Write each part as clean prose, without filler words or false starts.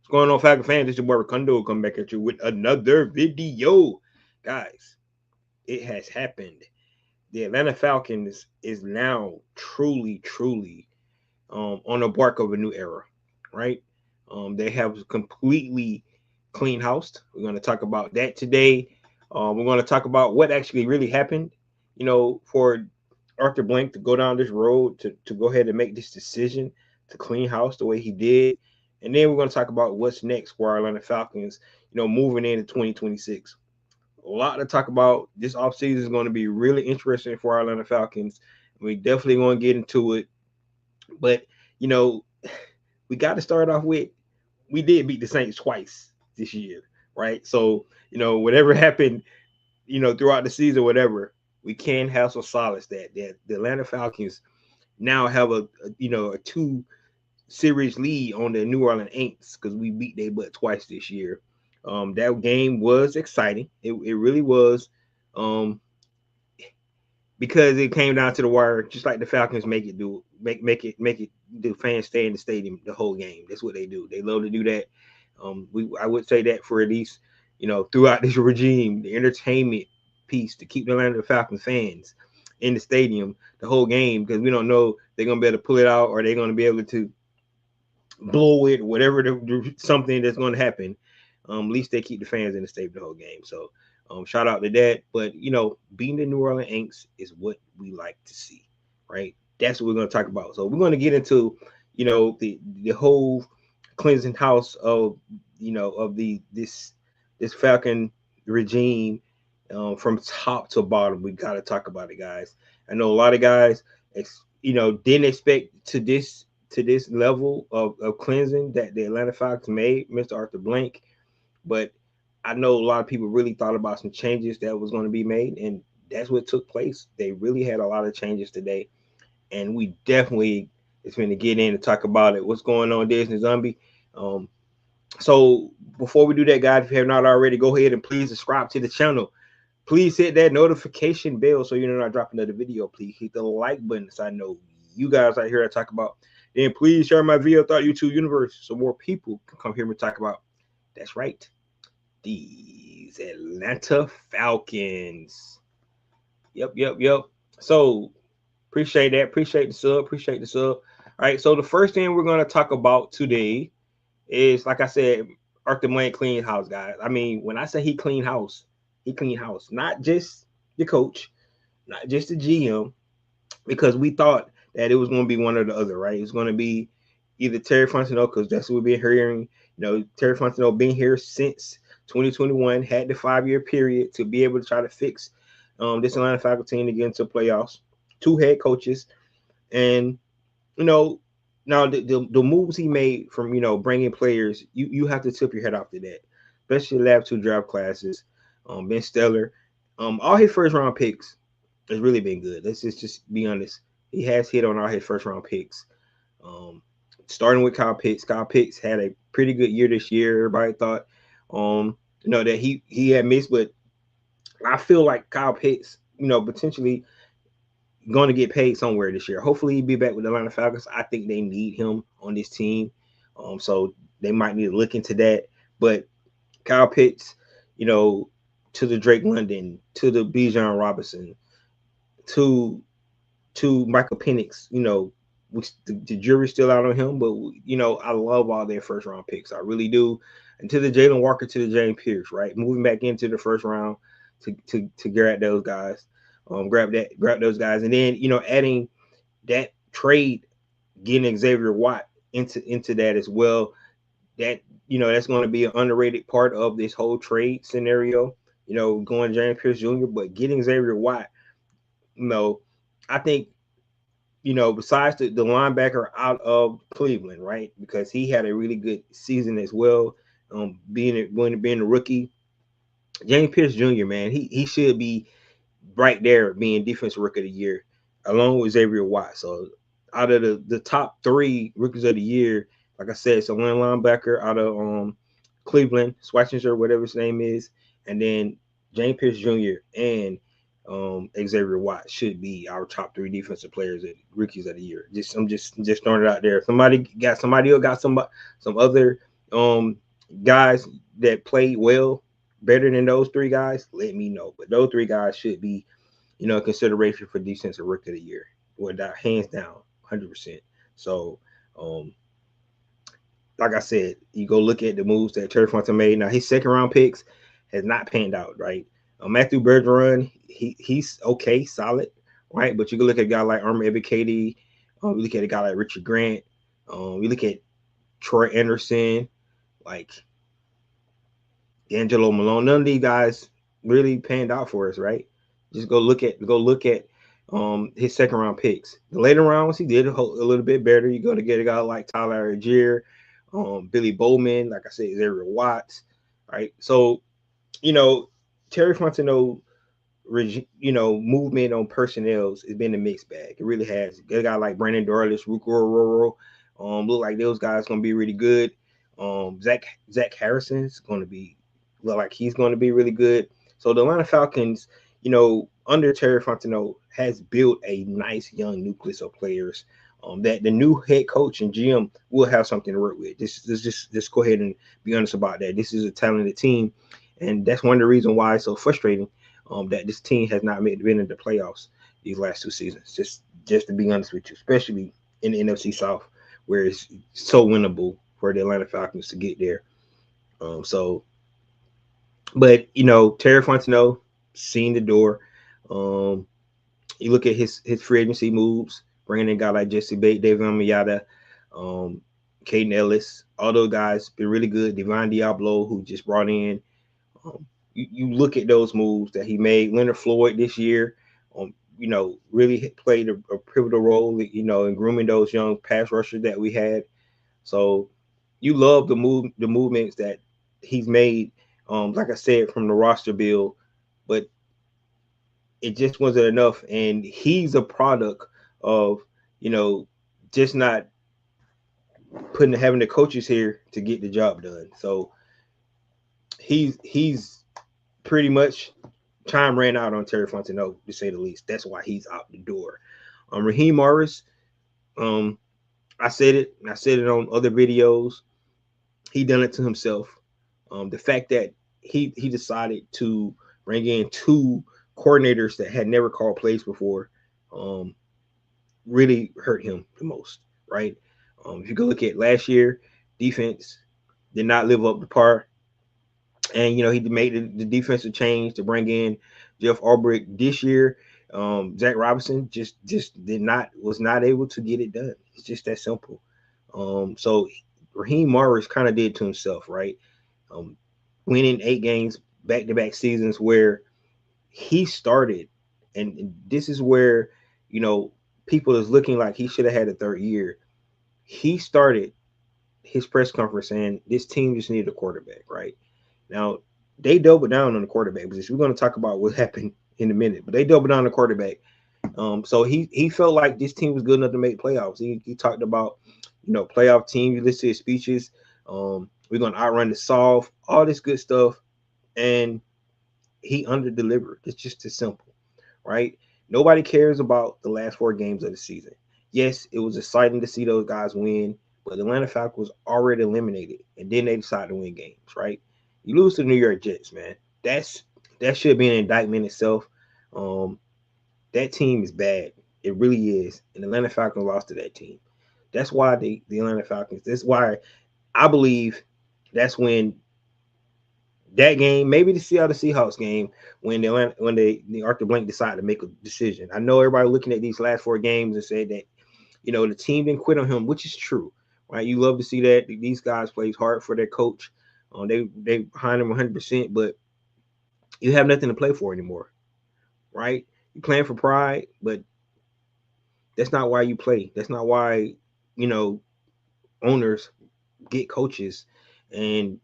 What's going on, Falcon fans? It's your boy Rakundo coming back at you with another video. Guys, it has happened. The Atlanta Falcons is now truly on the bark of a new era, right? They have completely clean house. We're going to talk about that today. We're going to talk about what actually really happened, for Arthur Blank to go down this road to go ahead and make this decision to clean house the way he did. And then we're going to talk about what's next for our Atlanta Falcons, moving into 2026. A lot to talk about. This offseason is going to be really interesting for our Atlanta Falcons. We definitely going to get into it. But, you know, we got to start off with we did beat the Saints twice this year, right? So, whatever happened, throughout the season, whatever, we can have some solace that the Atlanta Falcons now have a 2 series lead on the New Orleans Saints because we beat their butt twice this year. That game was exciting. It really was. Because it came down to the wire, just like the Falcons make it the fans stay in the stadium the whole game. That's what they do. They love to do that. I would say that for at least, throughout this regime, the entertainment piece to keep the Atlanta Falcons fans in the stadium the whole game, because we don't know they're gonna be able to pull it out or they're gonna be able to blow it, whatever something that's gonna happen. At least they keep the fans in the stadium the whole game. So shout out to that. But being the New Orleans Saints is what we like to see, right? That's what we're going to talk about. So we're going to get into, the whole cleansing house of, of this Falcon regime, from top to bottom. We got to talk about it, guys. I know a lot of guys, didn't expect to this level of cleansing that the Atlanta Falcons made, Mr. Arthur Blank. But I know a lot of people really thought about some changes that was going to be made, and that's what took place. They really had a lot of changes today, and we definitely is going to get in and talk about it. What's going on, Disney Zombie? Um, so before we do that, guys, if you have not already, go ahead and please subscribe to the channel. Please hit that notification bell so you're not dropping another video. Please hit the like button so I know you guys out here I talk about. Then please share my video throughout YouTube universe so more people can come hear me talk about. That's right, these Atlanta Falcons. Yep. So appreciate that. Appreciate the sub. Appreciate the sub. All right. So the first thing we're going to talk about today is, like I said, Arthur Blank clean house, guys. I mean, when I say he clean house, not just the coach, not just the GM, because we thought that it was going to be one or the other, right? It's going to be either Terry Fontenot, because that's what we've been hearing. Terry Fontenot been here since 2021, had the 5-year period to be able to try to fix this Atlanta Falcons team to get into playoffs. 2 head coaches, and now the moves he made from bringing players, you have to tip your head off to that, especially the last 2 draft classes. Been stellar. All his first round picks has really been good. Let's just be honest. He has hit on all his first round picks. Starting with Kyle Pitts. Kyle Pitts had a pretty good year this year. Everybody thought, that he had missed, but I feel like Kyle Pitts, potentially going to get paid somewhere this year. Hopefully, he'll be back with the Atlanta Falcons. I think they need him on this team, so they might need to look into that. But Kyle Pitts, to the Drake London, to the Bijan Robinson, to Michael Penix, the jury's still out on him, but I love all their first round picks. I really do. And to the Jalen Walker, to the James Pierce, right? Moving back into the first round to grab those guys. Grab those guys. And then, adding that trade, getting Xavier Watt into that as well. That, that's going to be an underrated part of this whole trade scenario, going James Pierce Jr., but getting Xavier Watt, I think, besides the linebacker out of Cleveland, right? Because he had a really good season as well, being a rookie. James Pierce Jr., man, he should be right there being defensive rookie of the year, along with Xavier Watt. So out of the top 3 rookies of the year, like I said, it's a one linebacker out of Cleveland, Schwarzenegger, whatever his name is, and then James Pierce Jr. and Xavier Watt should be our top 3 defensive players and rookies of the year. I'm just throwing it out there. Somebody else got some other um guys that played well better than those three guys, let me know. But those three guys should be, consideration for defensive rookie of the year, without hands down, 100%. So, um, like I said, you go look at the moves that Terry Fontaine made. Now his second round picks has not panned out, right? Matthew Bergeron, he's okay, solid, right? But you can look at a guy like Armor Ebiketie, you look at a guy like Richard Grant, you look at Troy Anderson, like D'Angelo Malone. None of these guys really panned out for us, right? Just go look at his second round picks. The later rounds he did a little bit better. You go to get a guy like Tyler Algier, Billy Bowman, like I said, Xavier Watts, right? So you know Terry Fontenot, movement on personnels has been a mixed bag. It really has. Get a guy like Brandon Dorlus, Ruko Roro, look like those guys gonna be really good. Zach Harrison's gonna be look like he's gonna be really good. So the Atlanta Falcons, under Terry Fontenot, has built a nice young nucleus of players. That the new head coach and GM will have something to work with. Just go ahead and be honest about that. This is a talented team, and that's one of the reasons why it's so frustrating, that this team has not been in the playoffs these last two seasons. Just to be honest with you, especially in the NFC South, where it's so winnable for the Atlanta Falcons to get there. So, but Terry Fontenot seen the door. Um, you look at his free agency moves, bringing in a guy like Jesse Bates, David Amiyata, um, Caden Ellis, all those guys been really good. Divine Diablo, who just brought in. You look at those moves that he made. Leonard Floyd this year, really played a pivotal role, in grooming those young pass rushers that we had. So you love the movements that he's made. Like I said, from the roster build, but it just wasn't enough. And he's a product of, just not having the coaches here to get the job done. So he's pretty much, time ran out on Terry Fontenot, to say the least. That's why he's out the door. Raheem Morris, um, I said it. I said it on other videos. He done it to himself. The fact that he decided to bring in two coordinators that had never called plays before, um, really hurt him the most, right? If you go look at last year, defense did not live up to par, and he made the defensive change to bring in Jeff Ulbrich this year. Zach Robinson just was not able to get it done. It's just that simple. So Raheem Morris kind of did to himself, right? Um, Winning 8 games back to back seasons where he started, and this is where you know people is looking like he should have had a third year. He started his press conference saying this team just needed a quarterback, right? Now they doubled down on the quarterback position. We're going to talk about what happened in a minute, but they doubled down on the quarterback. So he felt like this team was good enough to make playoffs. He talked about playoff team. You listen to his speeches. We're going to outrun the South, all this good stuff, and he under delivered. It's just as simple, right? Nobody cares about the last 4 games of the season. Yes, it was exciting to see those guys win, but the Atlanta Falcons was already eliminated, and then they decided to win games, right? You lose to the New York Jets, man. That should be an indictment itself. Um, that team is bad. It really is. And the Atlanta Falcons lost to that team. That's why the Atlanta Falcons. That's why I believe that's when that game, maybe the Seattle Seahawks game, when the Arthur Blank decided to make a decision. I know everybody looking at these last 4 games and said that the team didn't quit on him, which is true, right? You love to see that these guys plays hard for their coach. They behind him 100%, but you have nothing to play for anymore, right? You're playing for pride, but that's not why you play. That's not why you know owners get coaches and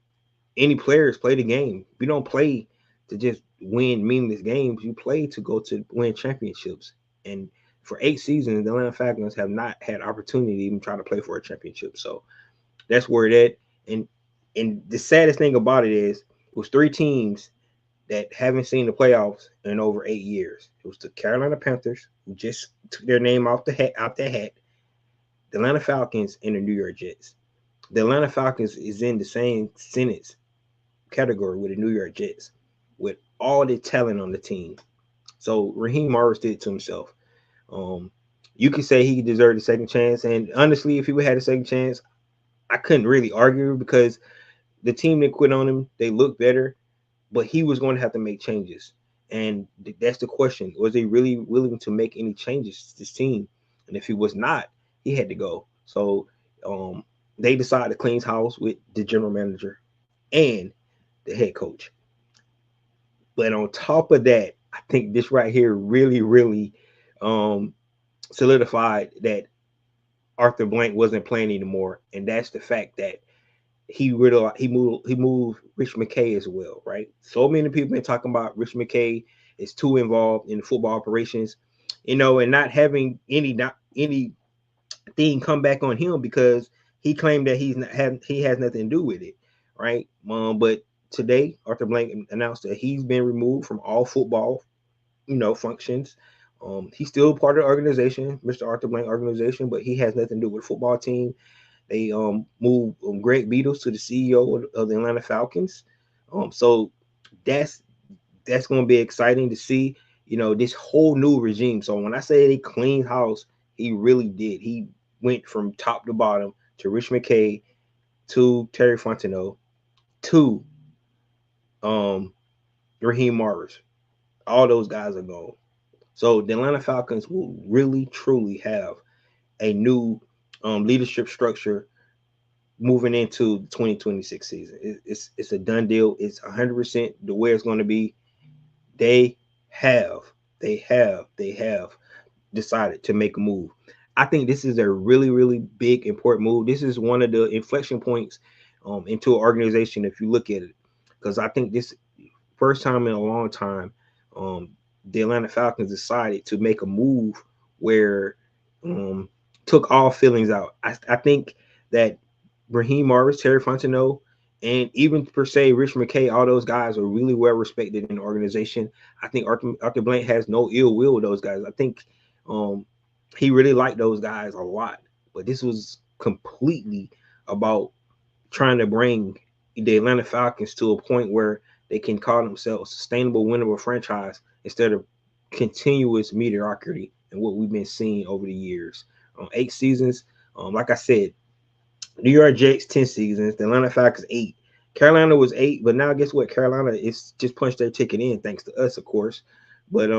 any players play the game. You don't play to just win meaningless games. You play to go to win championships. And for 8 seasons, the Atlanta Falcons have not had opportunity to even try to play for a championship. So that's where it at. And the saddest thing about it is it was 3 teams that haven't seen the playoffs in over 8 years. It was the Carolina Panthers, who just took their name out their hat, the Atlanta Falcons, and the New York Jets. The Atlanta Falcons is in the same sentence category with the New York Jets, with all the talent on the team. So Raheem Morris did it to himself. Um, you could say he deserved a second chance, and honestly, if he would had a second chance, I couldn't really argue because the team that quit on him, they look better, but he was going to have to make changes. And that's the question. Was he really willing to make any changes to this team? And if he was not, he had to go. So um, they decided to clean house with the general manager and the head coach. But on top of that, I think this right here really, really um, solidified that Arthur Blank wasn't playing anymore, and that's the fact that he moved Rich McKay as well, right? So many people been talking about Rich McKay is too involved in the football operations, and not having anything come back on him because he claimed that he has nothing to do with it, right? But today Arthur Blank announced that he's been removed from all football, functions. He's still part of the organization, Mr. Arthur Blank organization, but he has nothing to do with the football team. They moved Greg Beatles to the CEO of the Atlanta Falcons. So that's that's going to be exciting to see. This whole new regime. So when I say he cleaned house, he really did. He went from top to bottom to Rich McKay to Terry Fontenot to um, Raheem Morris. All those guys are gone. So the Atlanta Falcons will really truly have a new leadership structure moving into the 2026 season. It's a done deal. It's 100% the way it's going to be. They have they have decided to make a move. I think this is a really really big important move. This is one of the inflection points into an organization if you look at it, because I think this first time in a long time, um, the Atlanta Falcons decided to make a move where um, took all feelings out. I think that Raheem Morris, Terry Fontenot, and even per se Rich McKay, all those guys are really well respected in the organization. I think Arthur Blank has no ill will with those guys. I think um, he really liked those guys a lot. But this was completely about trying to bring the Atlanta Falcons to a point where they can call themselves a sustainable, winnable franchise instead of continuous mediocrity and what we've been seeing over the years. 8 seasons, like I said, New York Jets 10 seasons, the Atlanta Falcons 8. Carolina was 8, but now guess what? Carolina is just punched their ticket in, thanks to us, of course. But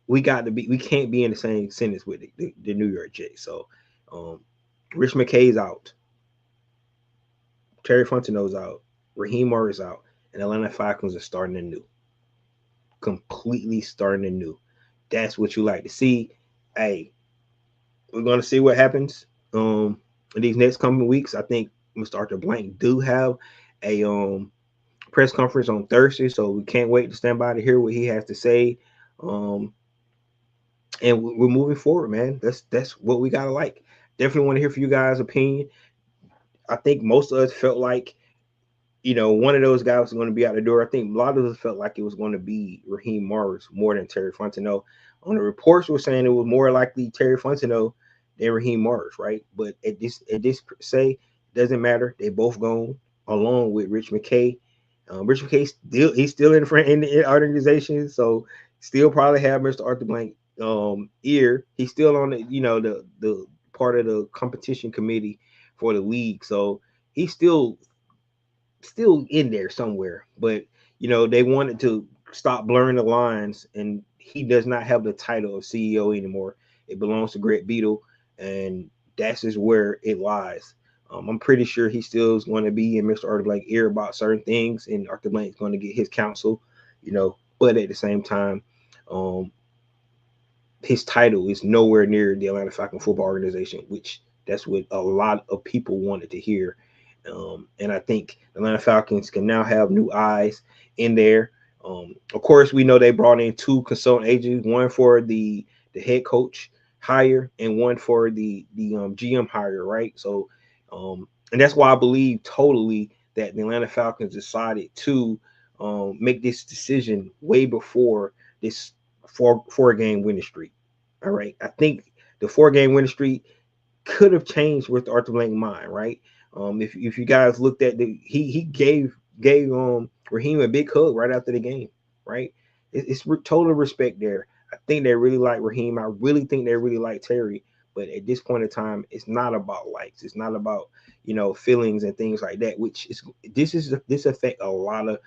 we can't be in the same sentence with the New York Jets. So um, Rich McKay's out. Terry Fontenot's out, Raheem Morris out, and Atlanta Falcons are starting anew, completely starting anew. That's what you like to see. Hey, we're gonna see what happens in these next coming weeks. I think Mr. Arthur Blank do have a press conference on Thursday, so we can't wait to stand by to hear what he has to say. Um, and we're moving forward, man. That's what we gotta like. Definitely want to hear from you guys' opinion. I think most of us felt like one of those guys was going to be out the door. I think a lot of us felt like it was going to be Raheem Morris more than Terry Fontenot. On the reports, were saying it was more likely Terry Fontenot than Raheem Morris, right? But at this say doesn't matter. They both gone along with Rich McKay. Rich McKay he's still in the organization, so still probably have Mr. Arthur Blank ear. He's still on the part of the competition committee for the league, so he's still in there somewhere, but they wanted to stop blurring the lines, and he does not have the title of CEO anymore. It belongs to Greg Beadle, and that's just where it lies. I'm pretty sure he still is going to be in Mr. Arthur Blank's ear about certain things, and Arthur Blank is going to get his counsel, but at the same time, um, his title is nowhere near the Atlanta Falcons football organization, which that's what a lot of people wanted to hear. And I think the Atlanta Falcons can now have new eyes in there. Of course, we know they brought in 2 consultant agents, one for the head coach hire and one for the GM hire, right? So, and that's why I believe totally that the Atlanta Falcons decided to make this decision way before this four game winning streak. All right, I think the 4 game winning streak could have changed with Arthur Blank mind, right? If you guys looked at he gave Raheem a big hug right after the game, right? It's total respect there. I think they really like Raheem. I really think they really like Terry. But at this point in time, it's not about likes. It's not about feelings and things like that. Which is this affect a lot of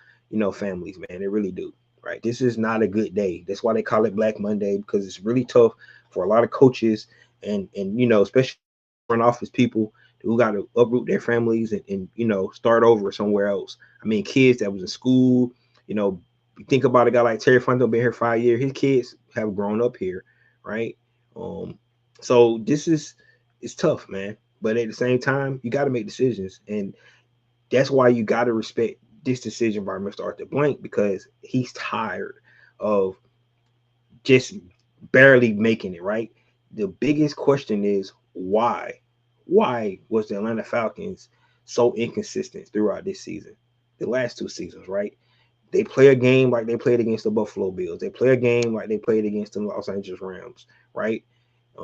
families, man. They really do. Right. This is not a good day. That's why they call it Black Monday, because it's really tough for a lot of coaches and especially front office people who got to uproot their families and start over somewhere else. I mean, kids that was in school, you think about a guy like Terry Fontenot been here 5 years. His kids have grown up here, right? Um, so it's tough, man. But at the same time, you got to make decisions, and that's why you got to respect this decision by Mr. Arthur Blank, because he's tired of just barely making it, right? The biggest question is why? Why was the Atlanta Falcons so inconsistent throughout this season? The last two seasons, right? They play a game like they played against the Buffalo Bills. They play a game like they played against the Los Angeles Rams, right?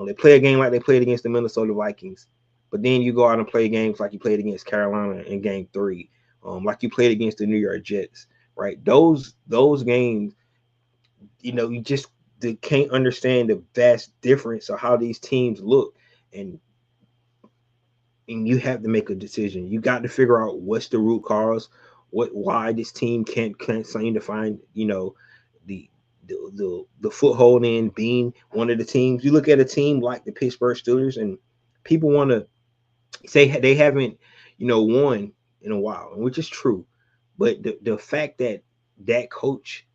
They play a game like they played against the Minnesota Vikings. But then you go out and play games like you played against Carolina in Game 3, like you played against the New York Jets, right? Those games, you just can't understand the vast difference of how these teams look, and you have to make a decision. You got to figure out what's the root cause, why this team can't seem to find the the foothold in being one of the teams. You look at a team like the Pittsburgh Steelers, and people want to say they haven't won in a while, which is true, but the fact that that coach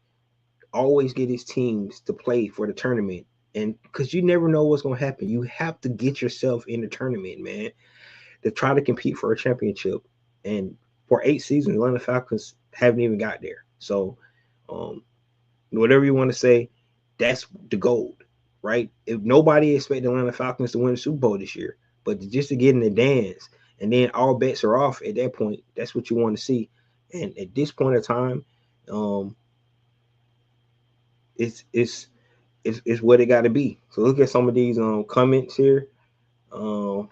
always get his teams to play for the tournament, and because you never know what's going to happen, you have to get yourself in the tournament, man, to try to compete for a championship. And for 8 seasons, Atlanta Falcons haven't even got there. So, whatever you want to say, that's the gold, right? If nobody expected Atlanta Falcons to win the Super Bowl this year, but just to get in the dance, and then all bets are off at that point, that's what you want to see. And at this point in time, it's what it got to be. So look at some of these comments here. Um,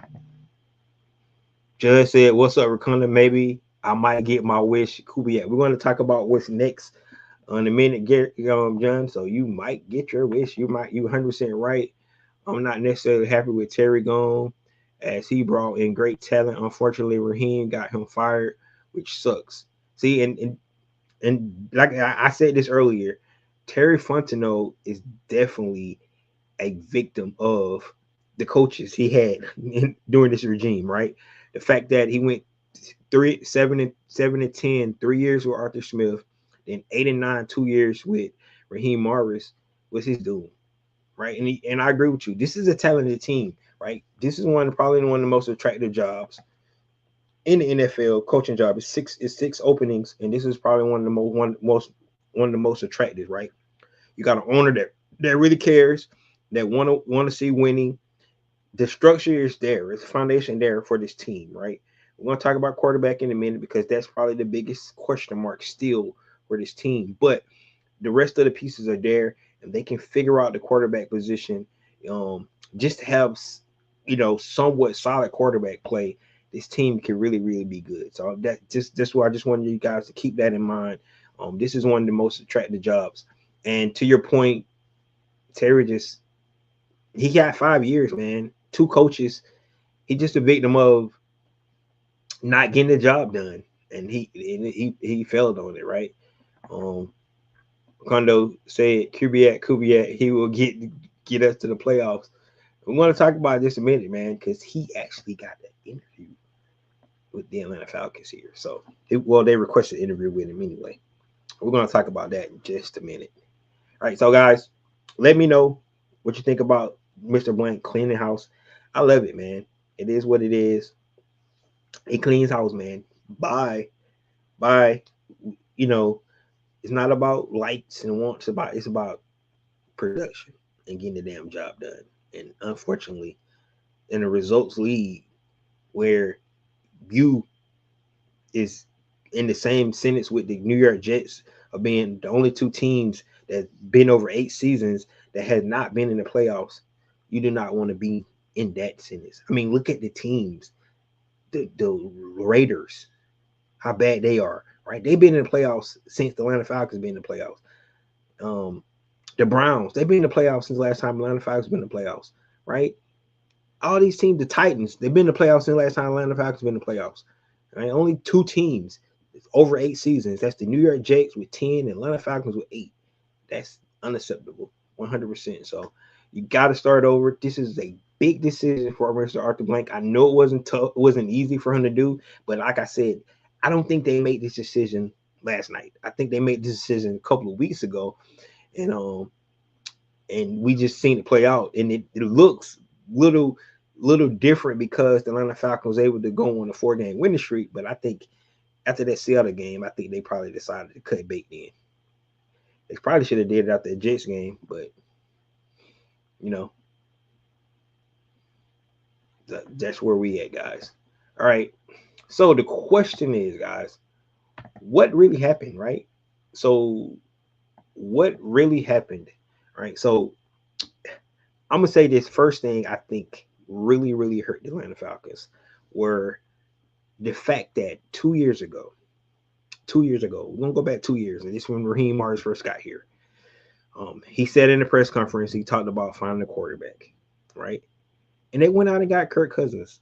Judge said, "What's up, Rakunda? Maybe I might get my wish." Kubiak. We're going to talk about what's next in a minute, John. So you might get your wish. You 100% right. I'm not necessarily happy with Terry gone, as he brought in great talent. Unfortunately, Raheem got him fired, which sucks. See, and like I said this earlier, Terry Fontenot is definitely a victim of the coaches he had during this regime, right? The fact that he went 7-10, 3 years with Arthur Smith, then 8-9, 2 years with Raheem Morris was his doom, right? And I agree with you. This is a talented team, right? This is probably one of the most attractive jobs in the NFL. Coaching job is six openings, and this is probably one of the most attractive, right? You got an owner that really cares, that want to see winning. The structure is there. It's a foundation there for this team, right? We're going to talk about quarterback in a minute, because that's probably the biggest question mark still for this team. But the rest of the pieces are there, and they can figure out the quarterback position. Just to have somewhat solid quarterback play, this team can really, really be good. So that's why I just wanted you guys to keep that in mind. This is one of the most attractive jobs. And to your point, Terry he got 5 years, man. Two coaches. He just a victim of not getting the job done, and he failed on it, right? Kondo said, Kubiak, he will get us to the playoffs. We want to talk about this a minute, man, because he actually got the interview with the Atlanta Falcons here. So, they requested an interview with him anyway. We're going to talk about that in just a minute. All right, so guys, let me know what you think about Mr. Blank cleaning house. I love it, man. It is what it is. He cleans house, man. Bye. It's not about likes and wants. It's about production and getting the damn job done. And unfortunately, in a results league where you is in the same sentence with the New York Jets of being the only two teams that been over 8 seasons that has not been in the playoffs, you do not want to be in that sentence. I mean, look at the teams, the Raiders, how bad they are, right? They've been in the playoffs since the Atlanta Falcons been in the playoffs. Um, the Browns, they've been in the playoffs since the last time Atlanta Falcons been in the playoffs, right? All these teams, the Titans, they've been in the playoffs since the last time Atlanta Falcons been in the playoffs. Right? Only two teams over 8 seasons. That's the New York Jets with 10 and Atlanta Falcons with 8. That's unacceptable, 100%. So you got to start over. This is a big decision for Mr. Arthur Blank. I know it wasn't tough, it wasn't easy for him to do, but like I said, I don't think they made this decision last night. I think they made this decision a couple of weeks ago, and we just seen it play out, and it looks little different because the Atlanta Falcons was able to go on a 4-game winning streak. But I think after that Seattle game, I think they probably decided to cut bait then. They probably should have did it after the Jets game, but you know, that's where we at, guys. All right. So the question is, guys, what really happened, right? So what really happened, right? So I'm gonna say this first thing I think really hurt the Atlanta Falcons were the fact that 2 years ago, we're gonna go back 2 years, and this when Raheem Morris first got here. He said in the press conference, he talked about finding a quarterback, right? And they went out and got Kirk Cousins,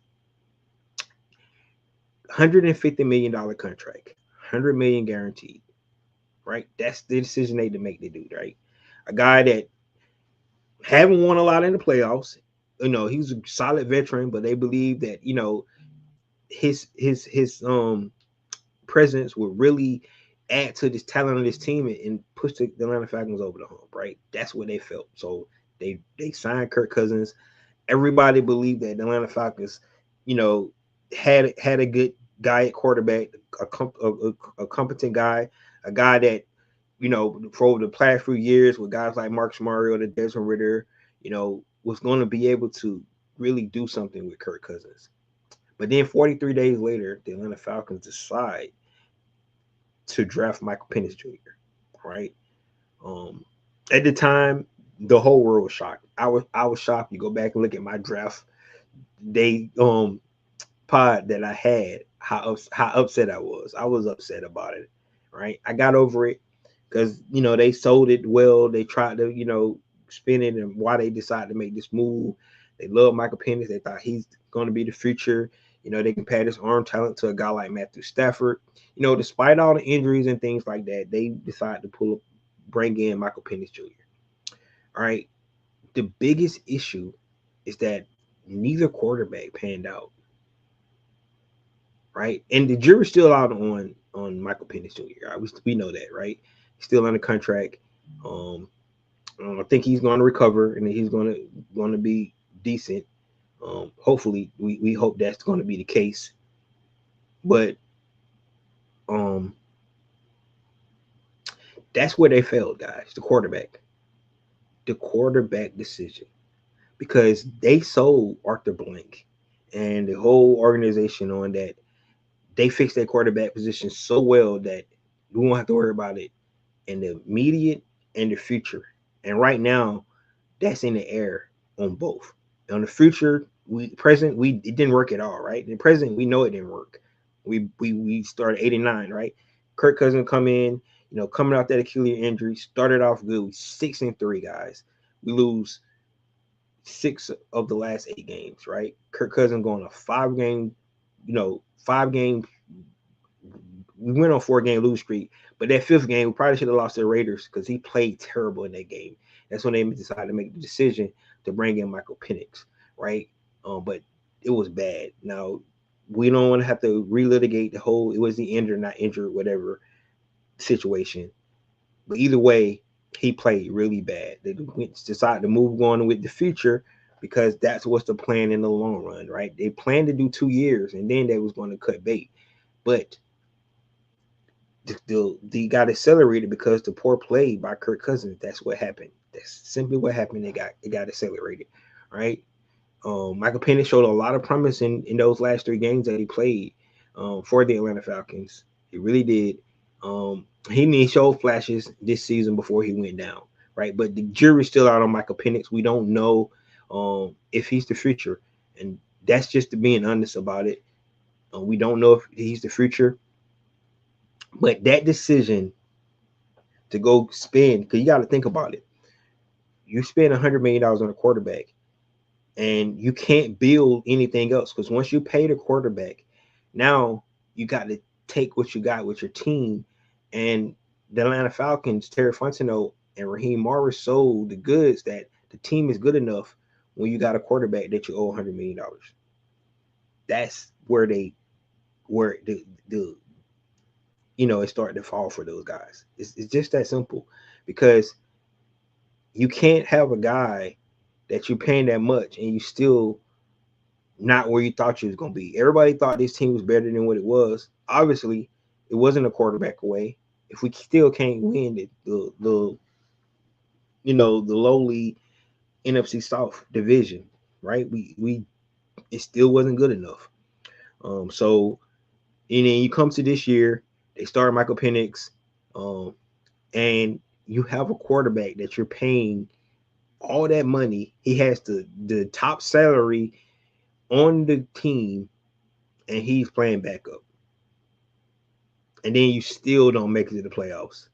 $150 million contract, $100 million guaranteed, right? That's the decision they had to make. The dude, right? A guy that haven't won a lot in the playoffs. You know, he's a solid veteran, but they believe that his presence would really add to this talent of this team and push the Atlanta Falcons over the hump, right? That's what they felt. So they signed Kirk Cousins. Everybody believed that the Atlanta Falcons, you know, had a good guy at quarterback, a competent guy, a guy that, you know, for over the past few years with guys like Marcus Mariota, Desmond Ritter, you know, was going to be able to really do something with Kirk Cousins. But then 43 days later, the Atlanta Falcons decide to draft Michael Penix Jr. Right? At the time, the whole world was shocked. I was shocked. You go back and look at my draft day pod that I had, how upset I was. I was upset about it. Right? I got over it because they sold it well. They tried to spin it, and why they decided to make this move. They love Michael Penix. They thought he's going to be the future. They compare this arm talent to a guy like Matthew Stafford. Despite all the injuries and things like that, they decided to bring in Michael Penix Jr. All right. The biggest issue is that neither quarterback panned out. Right. And the jury's still out on Michael Penix Jr. Right? We know that, right? He's still under contract. I think he's going to recover and he's going to be decent. Hopefully, we hope that's going to be the case. But that's where they failed, guys. The quarterback decision, because they sold Arthur Blank and the whole organization on that. They fixed their quarterback position so well that we won't have to worry about it in the immediate and the future. And right now, that's in the air on both. On the future, it didn't work at all, right? In the present, we know it didn't work. We started 8-9, right? Kirk Cousins come in, coming out that Achilles injury, started off good. 6-3, guys. We lose 6 of the last 8 games, right? Kirk Cousins going a 5-game, 5-game. We went on 4-game lose streak, but that 5th game, we probably should have lost the Raiders because he played terrible in that game. That's when they decided to make the decision to bring in Michael Penix, right? But it was bad. Now, we don't want to have to relitigate the whole, it was the injured, not injured, whatever situation. But either way, he played really bad. They decided to move on with the future because that's what's the plan in the long run, right? They planned to do 2 years, and then they was going to cut bait. But they got accelerated because the poor play by Kirk Cousins. That's what happened. That's simply what happened. It got accelerated, right? Michael Penix showed a lot of promise in those last 3 games that he played for the Atlanta Falcons. He really did. He showed flashes this season before he went down, right? But the jury's still out on Michael Penix. We don't know if he's the future. And that's just being honest about it. We don't know if he's the future, but that decision to go spend, because you got to think about it. You spend $100 million on a quarterback, and you can't build anything else because once you pay the quarterback, now you got to take what you got with your team. And the Atlanta Falcons, Terry Fontenot and Raheem Morris sold the goods that the team is good enough when you got a quarterback that you owe $100 million. That's where the it started to fall for those guys. It's just that simple, because you can't have a guy that you're paying that much and you still not where you thought you was going to be. Everybody thought this team was better than what it was. Obviously, it wasn't a quarterback away. If we still can't win the lowly NFC South division, right? We it still wasn't good enough. So and then you come to this year, they started Michael Penix, and you have a quarterback that you're paying all that money. He has the top salary on the team, and he's playing backup. And then you still don't make it to the playoffs.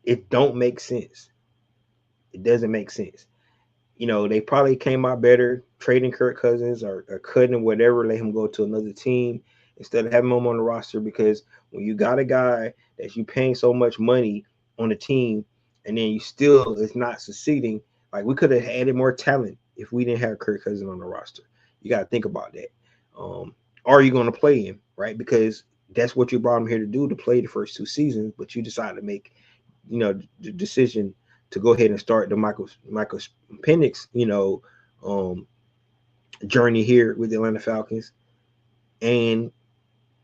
It don't make sense. It doesn't make sense. They probably came out better trading Kirk Cousins or cutting him, whatever, let him go to another team instead of having him on the roster. Because when you got a guy that you paying so much money on the team, and then you still is not succeeding, like we could have added more talent if we didn't have Kirk Cousins on the roster. You got to think about that. Are you going to play him, right? Because that's what you brought him here to do, to play the first 2 seasons, but you decided to make, the decision to go ahead and start the Michael Penix, journey here with the Atlanta Falcons. And,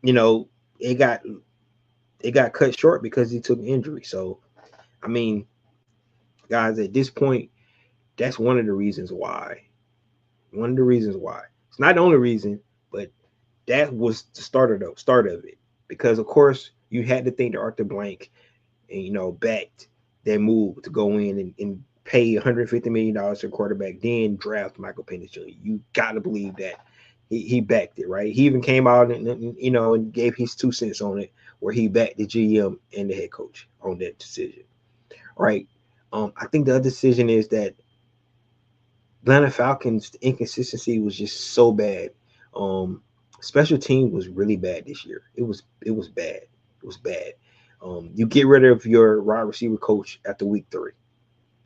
it got cut short because he took injury. So, I mean, guys, at this point, that's one of the reasons why. One of the reasons why. It's not the only reason, but that was the start of it. Because of course you had to think that Arthur Blank and backed that move to go in and pay $150 million to a quarterback, then draft Michael Penix Jr. You gotta believe that he backed it, right? He even came out and gave his 2 cents on it, where he backed the GM and the head coach on that decision, right? I think the other decision is that Atlanta Falcons' inconsistency was just so bad. Special team was really bad this year. It was bad. It was bad. You get rid of your wide receiver coach after week 3,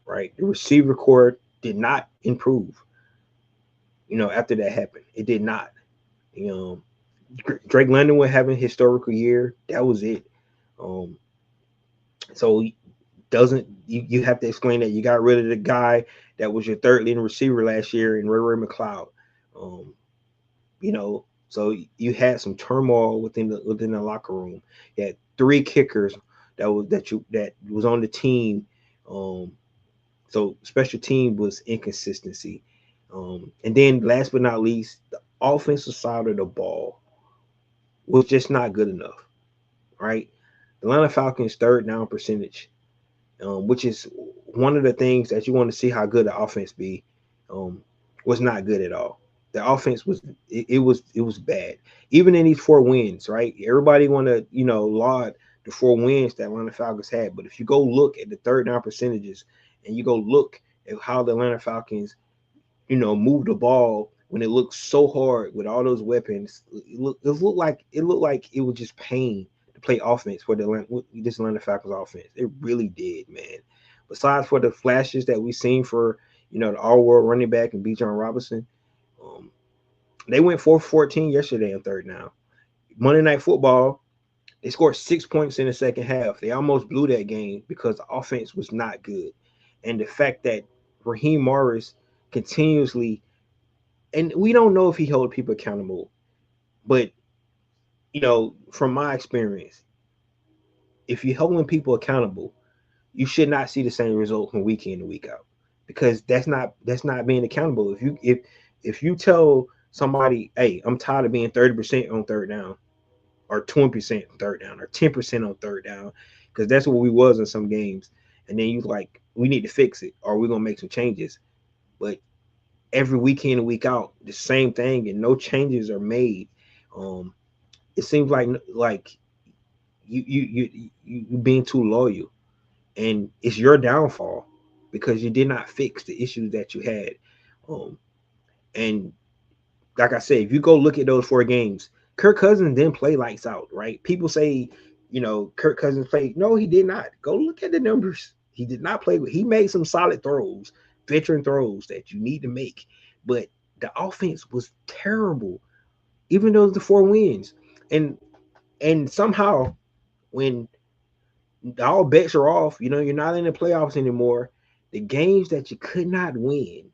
right? The receiver core did not improve. After that happened, it did not. Drake London was having a historical year. That was it. So doesn't you have to explain that you got rid of the guy that was your third leading receiver last year in Ray McLeod. So you had some turmoil within the locker room. You had 3 kickers that was on the team. So special team was inconsistency. And then last but not least, the offensive side of the ball was just not good enough, right? The Atlanta Falcons' third down percentage, which is one of the things that you want to see how good the offense be, was not good at all. The offense was bad. Even in these 4 wins, right? Everybody want to laud the 4 wins that Atlanta Falcons had, but if you go look at the third down percentages and you go look at how the Atlanta Falcons move the ball when it looks so hard with all those weapons, it looked like it was just pain to play offense for this Atlanta Falcons offense. It really did, man. Besides for the flashes that we seen for the all-world running back and Bijan Robinson, they went 4-14 yesterday on third down. Monday Night Football, they scored 6 points in the second half. They almost blew that game because the offense was not good, and the fact that Raheem Morris continuously, and we don't know if he held people accountable, but from my experience, if you're holding people accountable, you should not see the same result from week in and week out, because that's not being accountable. If you tell somebody, hey, I'm tired of being 30% on third down, or 20% on third down, or 10% on third down, because that's what we was in some games, and then you like, we need to fix it, or we're gonna make some changes. But every week in and week out, the same thing, and no changes are made. Um, it seems like you being too loyal, and it's your downfall because you did not fix the issues that you had. Um, and like I said, if you go look at those 4 games, Kirk Cousins didn't play lights out, right? People say, Kirk Cousins played. No, he did not. Go look at the numbers. He did not play. He made some solid throws, veteran throws that you need to make, but the offense was terrible. Even though the 4 wins, and somehow when all bets are off, you're not in the playoffs anymore. The games that you could not win,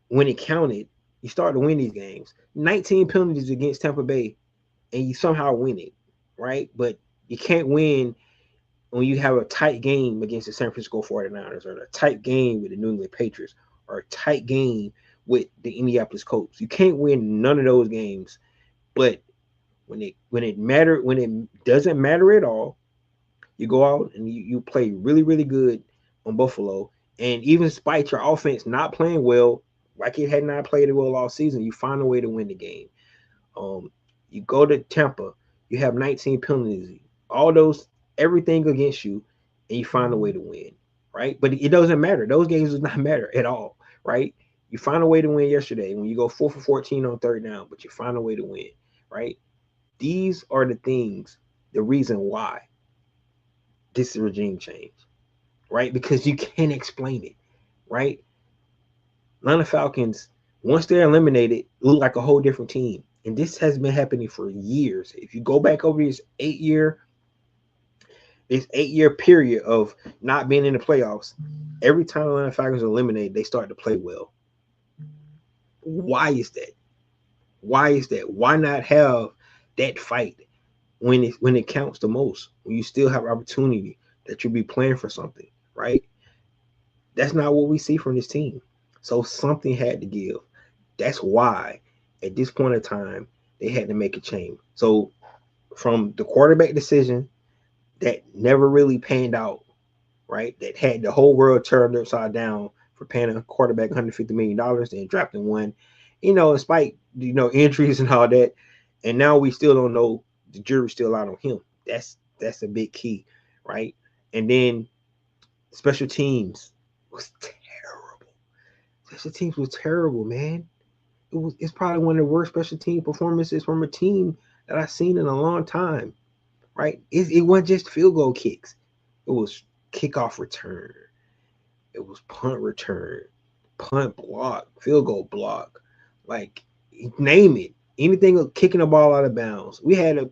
when it counted, you start to win these games. 19 penalties against Tampa Bay, and you somehow win it, right? But you can't win when you have a tight game against the San Francisco 49ers, or a tight game with the New England Patriots, or a tight game with the Indianapolis Colts. You can't win none of those games. But when it doesn't matter at all, you go out and you play really, really good on Buffalo. And even despite your offense not playing well, like it had not played well all season, you find a way to win the game. You go to Tampa, you have 19 penalties, all those, everything against you, and you find a way to win, right? But it doesn't matter. Those games does not matter at all, right? You find a way to win yesterday when you go 4 for 14 on third down, but you find a way to win, right? These are the things, the reason why this is regime change, right? Because you can't explain it, right? Atlanta Falcons, once they're eliminated, look like a whole different team. And this has been happening for years. If you go back over this 8 year period of not being in the playoffs, every time Atlanta Falcons are eliminated, they start to play well. Why is that? Why is that? Why not have that fight when it counts the most? When you still have opportunity that you'll be playing for something, right? That's not what we see from this team. So something had to give. That's why at this point in time they had to make a change. So from the quarterback decision that never really panned out, right? That had the whole world turned upside down for paying a quarterback $150 million and drafting one, in spite, injuries and all that. And now we still don't know. The jury's still out on him. That's a big key, right? And then special teams was terrible. Special teams was terrible, man. It's probably one of the worst special team performances from a team that I've seen in a long time, right? It wasn't just field goal kicks. It was kickoff return. It was punt return, punt block, field goal block. Like, name it. Anything kicking the ball out of bounds. We had a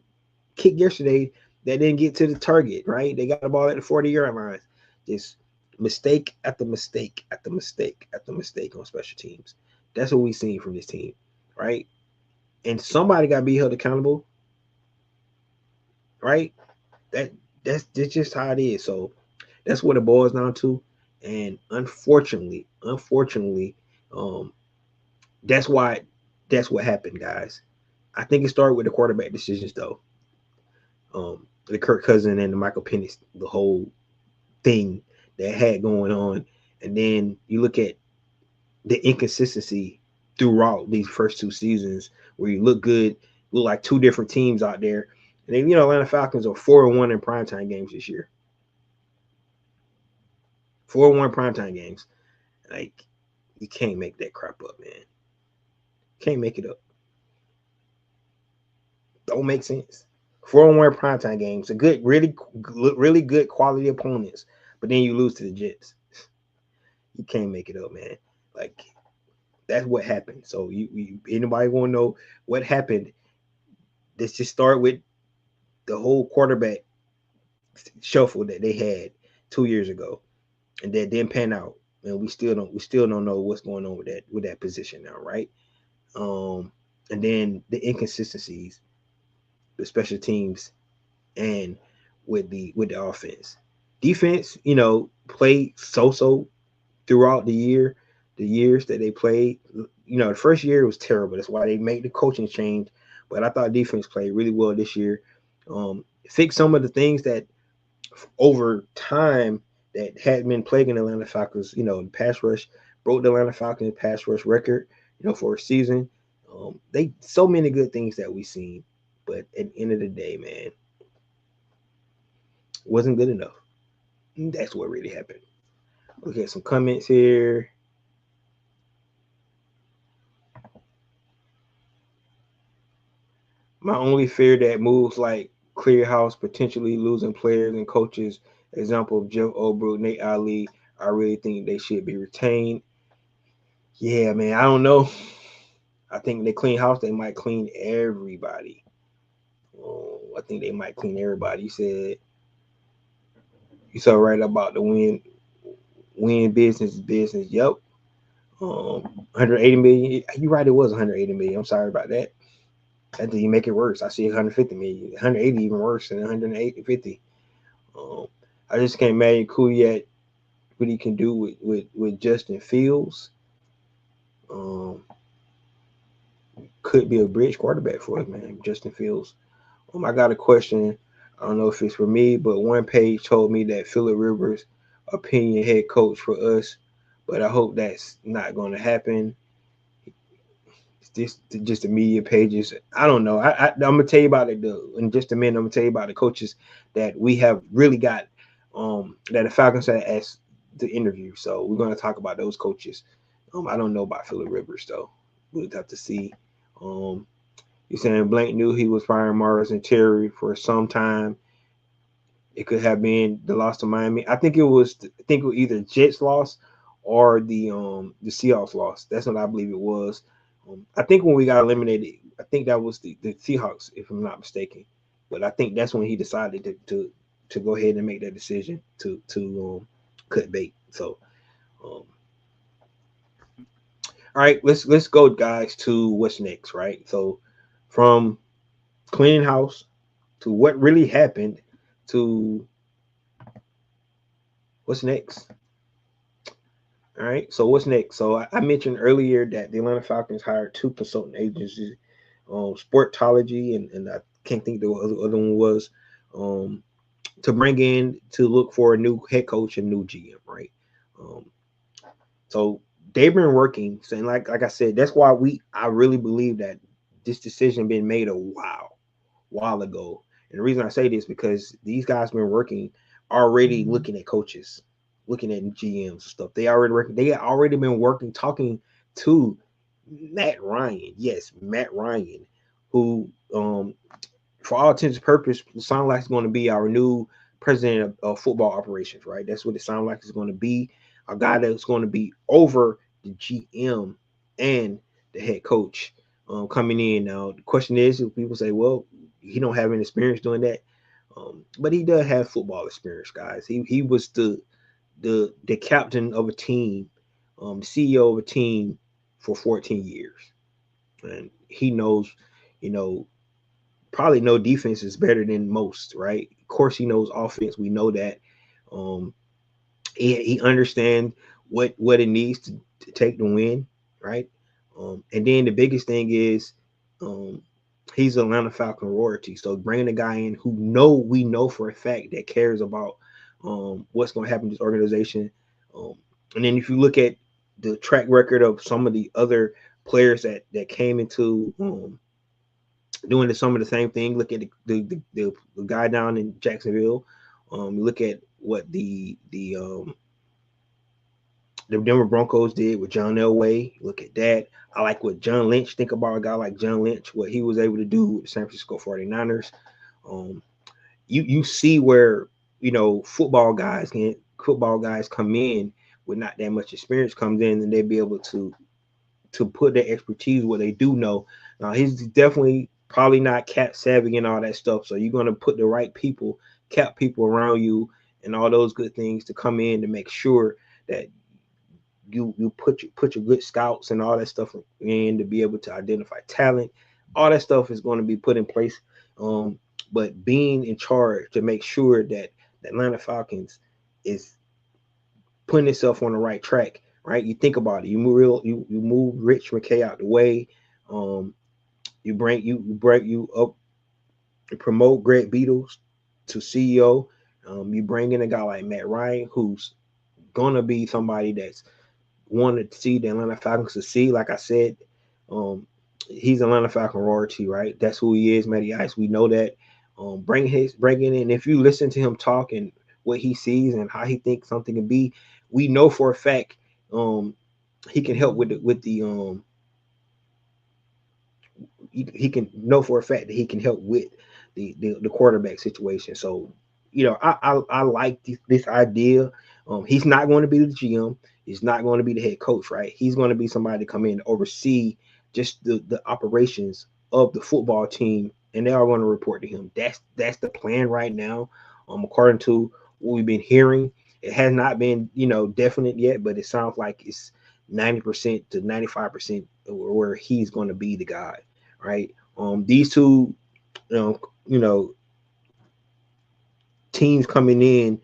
kick yesterday that didn't get to the target, right? They got the ball at the 40-yard line. Just mistake after mistake after mistake after mistake on special teams. That's what we've seen from this team, right? And somebody got to be held accountable, right? That's just how it is. So that's what it boils down to. And unfortunately, um, that's what happened, guys. I think it started with the quarterback decisions, though. The Kirk Cousins and the Michael Penix, the whole thing that had going on, and then you look at the inconsistency throughout these first 2 seasons, where you look good, look like 2 different teams out there, and then Atlanta Falcons are 4-1 in primetime games this year. 4-1 primetime games. Like, you can't make that crap up, man. Can't make it up. Don't make sense. 4-1 primetime games, a good, really good quality opponents, but then you lose to the Jets. You can't make it up, man. Like, that's what happened. So you anybody want to know what happened? Let's just start with the whole quarterback shuffle that they had 2 years ago, and that didn't pan out, and we still don't know what's going on with that position now, right? And then the inconsistencies, the special teams, and with the offense. Defense, played so throughout the years that they played. The first year was terrible. That's why they made the coaching change. But I thought defense played really well this year. Fixed some of the things that over time that had been plaguing the Atlanta Falcons. You know, the pass rush broke the Atlanta Falcons pass rush record. You know, for a season. They so many good things that we seen, but at the end of the day, man, wasn't good enough. That's what really happened. Look at some comments here. My only fear that moves like Clear House potentially losing players and coaches. Example of Jeff Obrook, Nate Ali. I really think they should be retained. Yeah, man. I don't know. I think they clean house. They might clean everybody. I think they might clean everybody. You saw right about the win business is business. Yep. 180 million. You're right. It was 180 million. I'm sorry about that. That didn't make it worse. I see 150 million. 180 even worse than 150. Um, I just can't imagine Kuyat what he can do with Justin Fields. Um, could be a bridge quarterback for us, man. Justin Fields. I got a question. I don't know if it's for me, but one page told me that Phillip Rivers, opinion head coach for us, but I hope that's not going to happen. It's just the media pages. I don't know. I'm gonna tell you about it in just a minute. I'm gonna tell you about the coaches that we have really got. That the Falcons had asked to interview. So we're gonna talk about those coaches. I don't know about Phillip Rivers though. We'll have to see. You're saying Blank knew he was firing Morris and Terry for some time. It could have been the loss to Miami. I think it was either Jets loss or the Seahawks loss. That's what I believe it was. I think when we got eliminated, I think that was the Seahawks, if I'm not mistaken. But I think that's when he decided to go ahead and make that decision to cut bait. So, all right, let's go, guys, to what's next. Right. So, from cleaning house to what really happened to what's next. All right. So what's next? So I mentioned earlier that the Atlanta Falcons hired two consultant agencies, Sportology and I can't think the other one was, to bring in to look for a new head coach and new GM. Right. Um, so they've been working, and like I said, that's why I really believe that this decision been made a while ago. And the reason I say this because these guys been working already looking at coaches, looking at GMs and stuff. They already been working, talking to Matt Ryan. Yes, Matt Ryan, who for all intents and purposes sounds like it's going to be our new president of football operations, right? That's what it sounds like it's going to be. A guy that's going to be over the GM and the head coach coming in. Now the question is, if people say, well, he don't have any experience doing that, but he does have football experience, guys. He was the captain of a team, the CEO of a team for 14 years, and he knows, you know, probably know defense is better than most, right? Of course, he knows offense. We know that. Um, he understands what it needs to take the win, right? And then the biggest thing is um, he's Atlanta Falcon royalty. So bringing a guy in who we know for a fact that cares about what's going to happen to this organization. And then if you look at the track record of some of the other players that came into doing some of the same thing. Look at the guy down in Jacksonville. Look at what the Denver Broncos did with John Elway. Look at that. I like what John Lynch, think about a guy like John Lynch, what he was able to do with the San Francisco 49ers. You see where, football guys come in with not that much experience, comes in and they be able to put their expertise where they do know. Now he's definitely probably not cap savvy and all that stuff. So you're gonna put the right people, cap people around you, and all those good things to come in to make sure that you put your good scouts and all that stuff in to be able to identify talent. All that stuff is going to be put in place. But being in charge to make sure that the Atlanta Falcons is putting itself on the right track, right? You think about it. You move Rich McKay out the way. You bring you up, you promote Greg Beatles to CEO, You bring in a guy like Matt Ryan, who's gonna be somebody that's wanted to see the Atlanta Falcons succeed. Like I said, um, he's Atlanta Falcon royalty, right? That's who he is, Matty Ice. We know that. Bringing in. If you listen to him talk and what he sees and how he thinks something can be, we know for a fact um, he can help with the he can know for a fact that he can help with the quarterback situation. So, I like this idea. He's not going to be the GM. He's not going to be the head coach, right? He's going to be somebody to come in and oversee just the operations of the football team, and they are going to report to him. That's the plan right now. According to what we've been hearing, it has not been definite yet, but it sounds like it's 90% to 95% where he's going to be the guy, right? These two, you know, you know, teams coming in,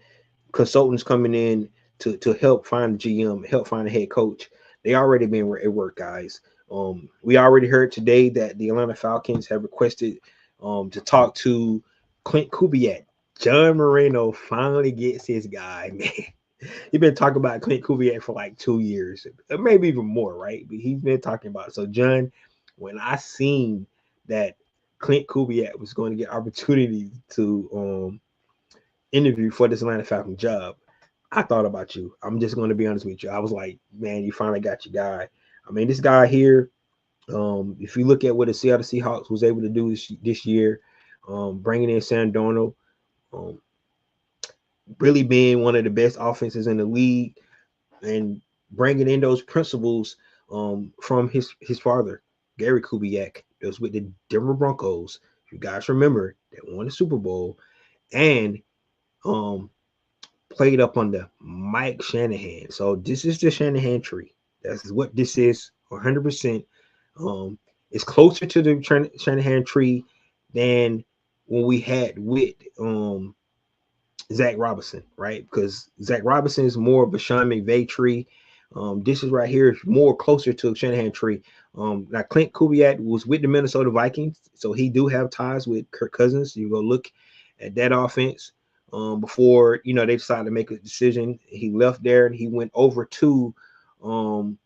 consultants coming in to help find the GM, help find a head coach. They already been at work, guys. We already heard today that the Atlanta Falcons have requested to talk to Clint Kubiak. John Moreno finally gets his guy, man. He's been talking about Clint Kubiak for like 2 years, maybe even more, right? But he's been talking about it. So, John, when I seen that Clint Kubiak was going to get opportunity to interview for this Atlanta Falcon job, I thought about you. I'm just going to be honest with you. I was like, man, you finally got your guy. I mean, this guy here, if you look at what the Seattle Seahawks was able to do this year, bringing in Sam Darnold, um, really being one of the best offenses in the league, and bringing in those principles from his father, Gary Kubiak, that was with the Denver Broncos. If you guys remember, that won the Super Bowl and um, played up under Mike Shanahan. So this is the Shanahan tree. That's what this is, 100%. Um, it's closer to the Shanahan tree than when we had with Zach Robinson, right? Because Zach Robinson is more of a Sean McVay tree. This is right here is more closer to a Shanahan tree. Now Clint Kubiak was with the Minnesota Vikings, so he do have ties with Kirk Cousins. You go look at that offense. Before they decided to make a decision, he left there and he went over to um,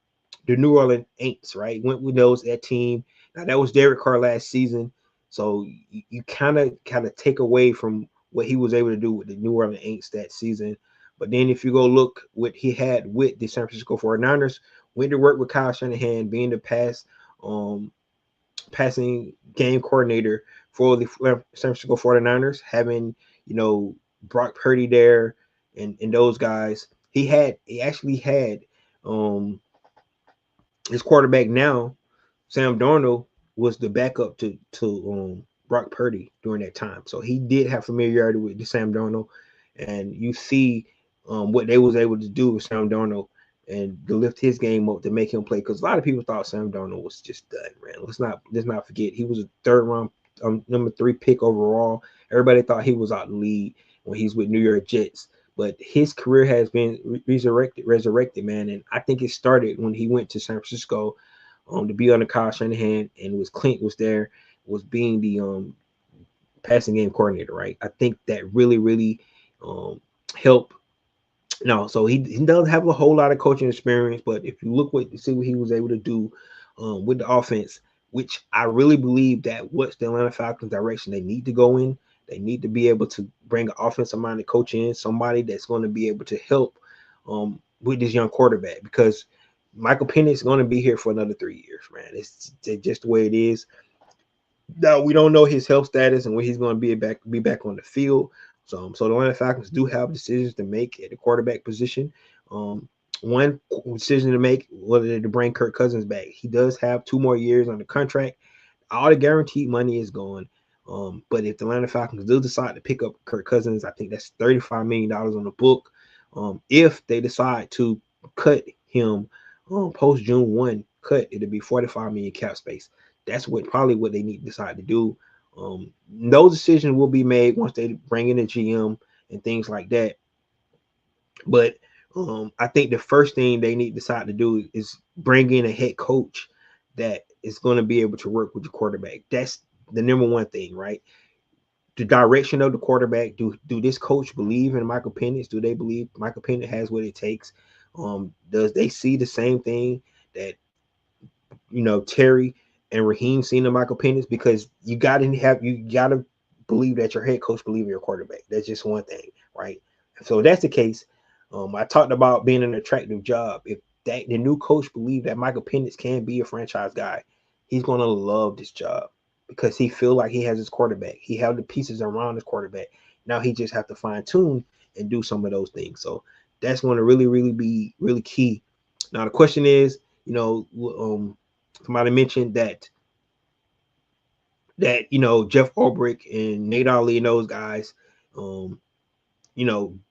the New Orleans Aints, right? Went with that team. Now that was Derek Carr last season, so you kind of take away from what he was able to do with the New Orleans Aints that season. But then if you go look what he had with the San Francisco 49ers, went to work with Kyle Shanahan, being the passing game coordinator for the San Francisco 49ers, having Brock Purdy there and those guys. He actually had his quarterback now, Sam Darnold, was the backup to Brock Purdy during that time. So he did have familiarity with the Sam Darnold, and you see what they was able to do with Sam Darnold and to lift his game up to make him play. Because a lot of people thought Sam Darnold was just done, man. Let's not forget he was a third round number 3 pick overall. Everybody thought he was out the lead when he's with New York Jets. But his career has been resurrected, man. And I think it started when he went to San Francisco to be under Kyle Shanahan, and was Clint was there, was being the passing game coordinator, right? I think that really helped. No, so he doesn't have a whole lot of coaching experience, but if you see what he was able to do with the offense, which I really believe that what's the Atlanta Falcons direction they need to go in. They need to be able to bring an offensive minded coach in, somebody that's going to be able to help with this young quarterback, because Michael Penix is going to be here for another 3 years, man. It's just the way it is. Now we don't know his health status and when he's going to be back on the field. So the Atlanta Falcons do have decisions to make at the quarterback position. One decision to make, whether to bring Kirk Cousins back. He does have 2 more years on the contract. All the guaranteed money is gone. But if the Atlanta Falcons do decide to pick up Kirk Cousins, I think that's $35 million on the book. If they decide to cut him post June 1 cut, it'll be 45 million cap space. That's probably what they need to decide to do. Those decisions will be made once they bring in a GM and things like that. But I think the first thing they need to decide to do is bring in a head coach that is going to be able to work with the quarterback. That's the number one thing, right? the direction of the quarterback. Do this coach believe in Michael Penix? Do they believe Michael Penix has what it takes? Does they see the same thing that Terry and Raheem seen in Michael Penix? Because you gotta believe that your head coach believes in your quarterback. That's just one thing, right? So if that's the case. I talked about being an attractive job. If that the new coach believes that Michael Penix can be a franchise guy, he's gonna love this job because he feel like he has his quarterback. He have the pieces around his quarterback. Now he just have to fine tune and do some of those things. So that's going to really, really be really key. Now the question is, somebody mentioned that Jeff Ulbrich and Nate Ali and those guys,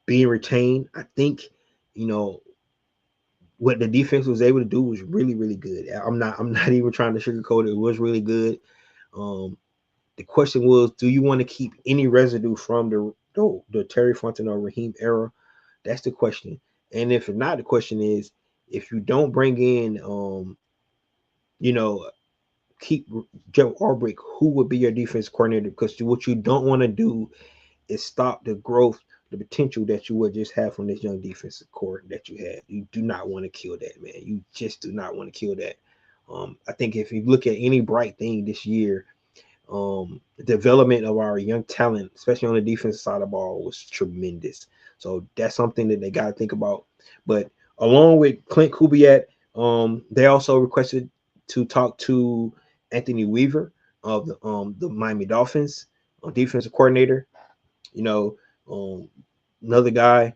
being retained. I think you know what the defense was able to do was really, really good. I'm not even trying to sugarcoat it. It was really good. Um, the question was, do you want to keep any residue from the Terry Fontenot or Raheem era? That's the question. And if not, the question is, if you don't bring in, you know, keep Joe Ulbrich, who would be your defense coordinator? Because what you don't want to do is stop the growth, the potential that you would just have from this young defensive core that you had. You do not want to kill that, man. You just do not want to kill that. I think if you look at any bright thing this year, the development of our young talent, especially on the defensive side of the ball, was tremendous. So that's something that they got to think about. But along with Clint Kubiak, they also requested to talk to Anthony Weaver of the Miami Dolphins, defensive coordinator. You know, another guy.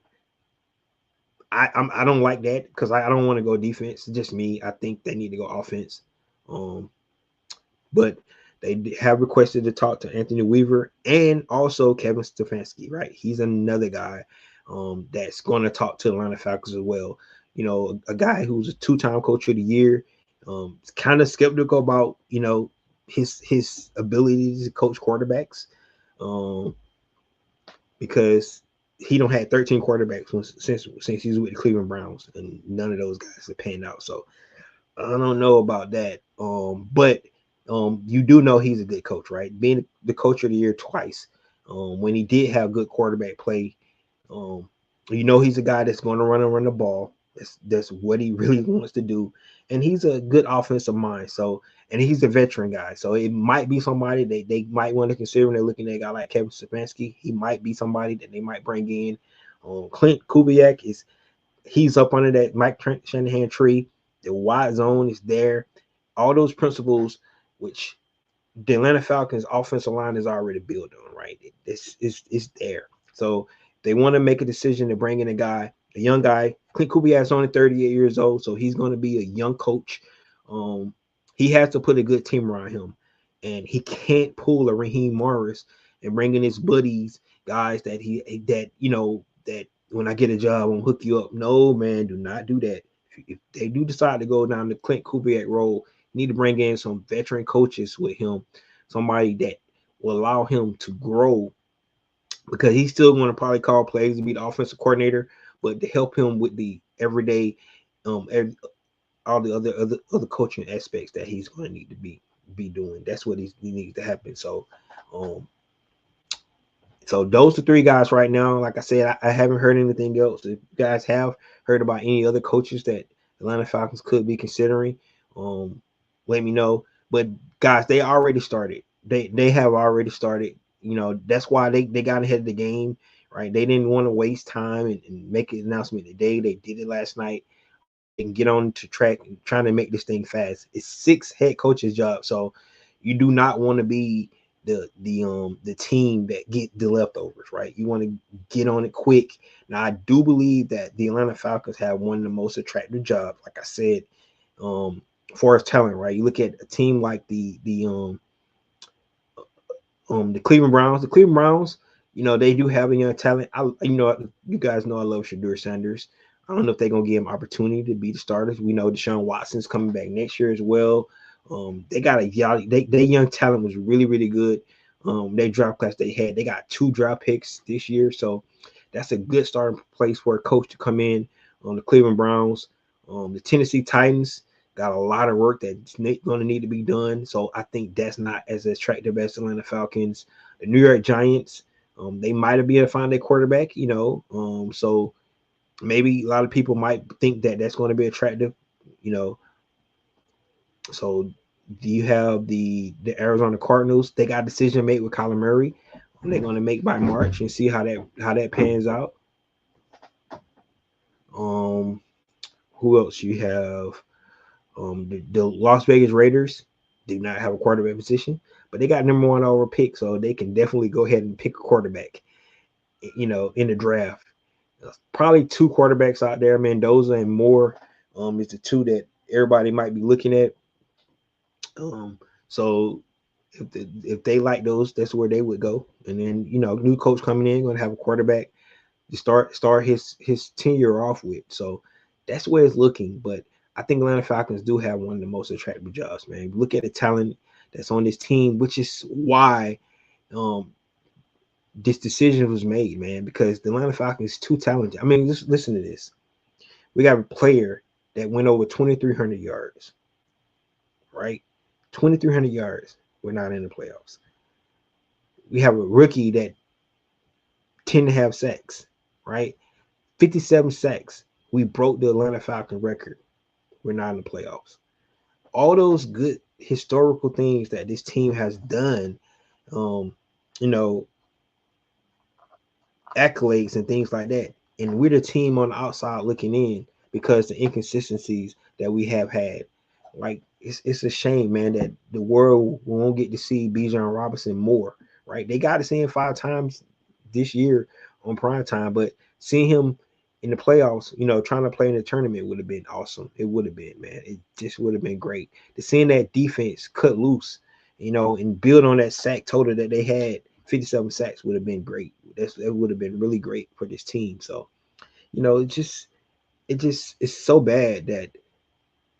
I don't like that because I don't want to go defense. It's just me. I think they need to go offense. Um, but they have requested to talk to Anthony Weaver and also Kevin Stefanski, right? He's another guy that's going to talk to the Atlanta Falcons as well. A guy who's a two-time coach of the year, kind of skeptical about, his ability to coach quarterbacks because he don't had 13 quarterbacks since he's with the Cleveland Browns, and none of those guys are paying out. So I don't know about that. But you do know he's a good coach, right? Being the coach of the year twice, when he did have good quarterback play, he's a guy that's going to run the ball. That's what he really wants to do, and he's a good offensive mind. So, and he's a veteran guy, so it might be somebody they might want to consider when they're looking at a guy like Kevin Stefanski. He might be somebody that they might bring in. Clint Kubiak he's up under that Mike Shanahan tree. The wide zone is there. All those principles, which the Atlanta Falcons offensive line is already built on, right? It's there. So they want to make a decision to bring in a young guy. Clint Kubiak is only 38 years old, so he's going to be a young coach. He has to put a good team around him, and he can't pull a Raheem Morris and bring in his buddies, guys that when I get a job, I'm gonna hook you up. No, man, do not do that. If they do decide to go down the Clint Kubiak role, you need to bring in some veteran coaches with him, somebody that will allow him to grow, because he's still going to probably call plays to be the offensive coordinator, but to help him with the everyday, all the other coaching aspects that he's going to need to be doing. That's what he needs to happen. So those are three guys right now. Like I said, I haven't heard anything else. If you guys have heard about any other coaches that Atlanta Falcons could be considering, let me know. But guys, they already started. They have already started. That's why they got ahead of the game, right? They didn't want to waste time and make an announcement today. They did it last night. They can get on to track and trying to make this thing fast. It's 6 head coaches' job, so you do not want to be the team that get the leftovers, right? You want to get on it quick. Now, I do believe that the Atlanta Falcons have one of the most attractive jobs, like I said, for its talent, right? You look at a team like the Cleveland Browns. The Cleveland Browns, they do have a young talent. You guys know I love Shadur Sanders. I don't know if they're gonna give him opportunity to be the starters. We know Deshaun Watson's coming back next year as well. They got their young talent was really, really good. Their draft class they got 2 draft picks this year, so that's a good starting place for a coach to come in on the Cleveland Browns. The Tennessee Titans got a lot of work that's going to need to be done, so I think that's not as attractive as Atlanta Falcons. The New York Giants, they might have been able to find their quarterback, so maybe a lot of people might think that that's going to be attractive, you know. So do you have the Arizona Cardinals? They got a decision to make with Kyler Murray. They're going to make by March and see how that pans out. Um, who else you have? The Las Vegas Raiders do not have a quarterback position, but they got number one overall pick, so they can definitely go ahead and pick a quarterback. In the draft, probably two quarterbacks out there, Mendoza and Moore. Is the two that everybody might be looking at. So if they like those, that's where they would go. And then new coach coming in, going to have a quarterback to start his tenure off with. So that's where it's looking. But I think Atlanta Falcons do have one of the most attractive jobs, man. Look at the talent that's on this team, which is why this decision was made, man, because the Atlanta Falcons is too talented. I mean, just listen to this. We got a player that went over 2,300 yards, right? 2,300 yards. We're not in the playoffs. We have a rookie that 10 and a half sacks, right? 57 sacks. We broke the Atlanta Falcons record. We're not in the playoffs. All those good historical things that this team has done, you know, accolades and things like that. And we're the team on the outside looking in because the inconsistencies that we have had. Like it's a shame, man, that the world won't get to see Bijan Robinson more, right? They got to see him 5 times this year on prime time, but seeing him in the playoffs, trying to play in the tournament would have been awesome. It would have been, man. It just would have been great to seeing that defense cut loose, and build on that sack total that they had. 57 sacks would have been great. That would have been really great for this team. So, it's so bad that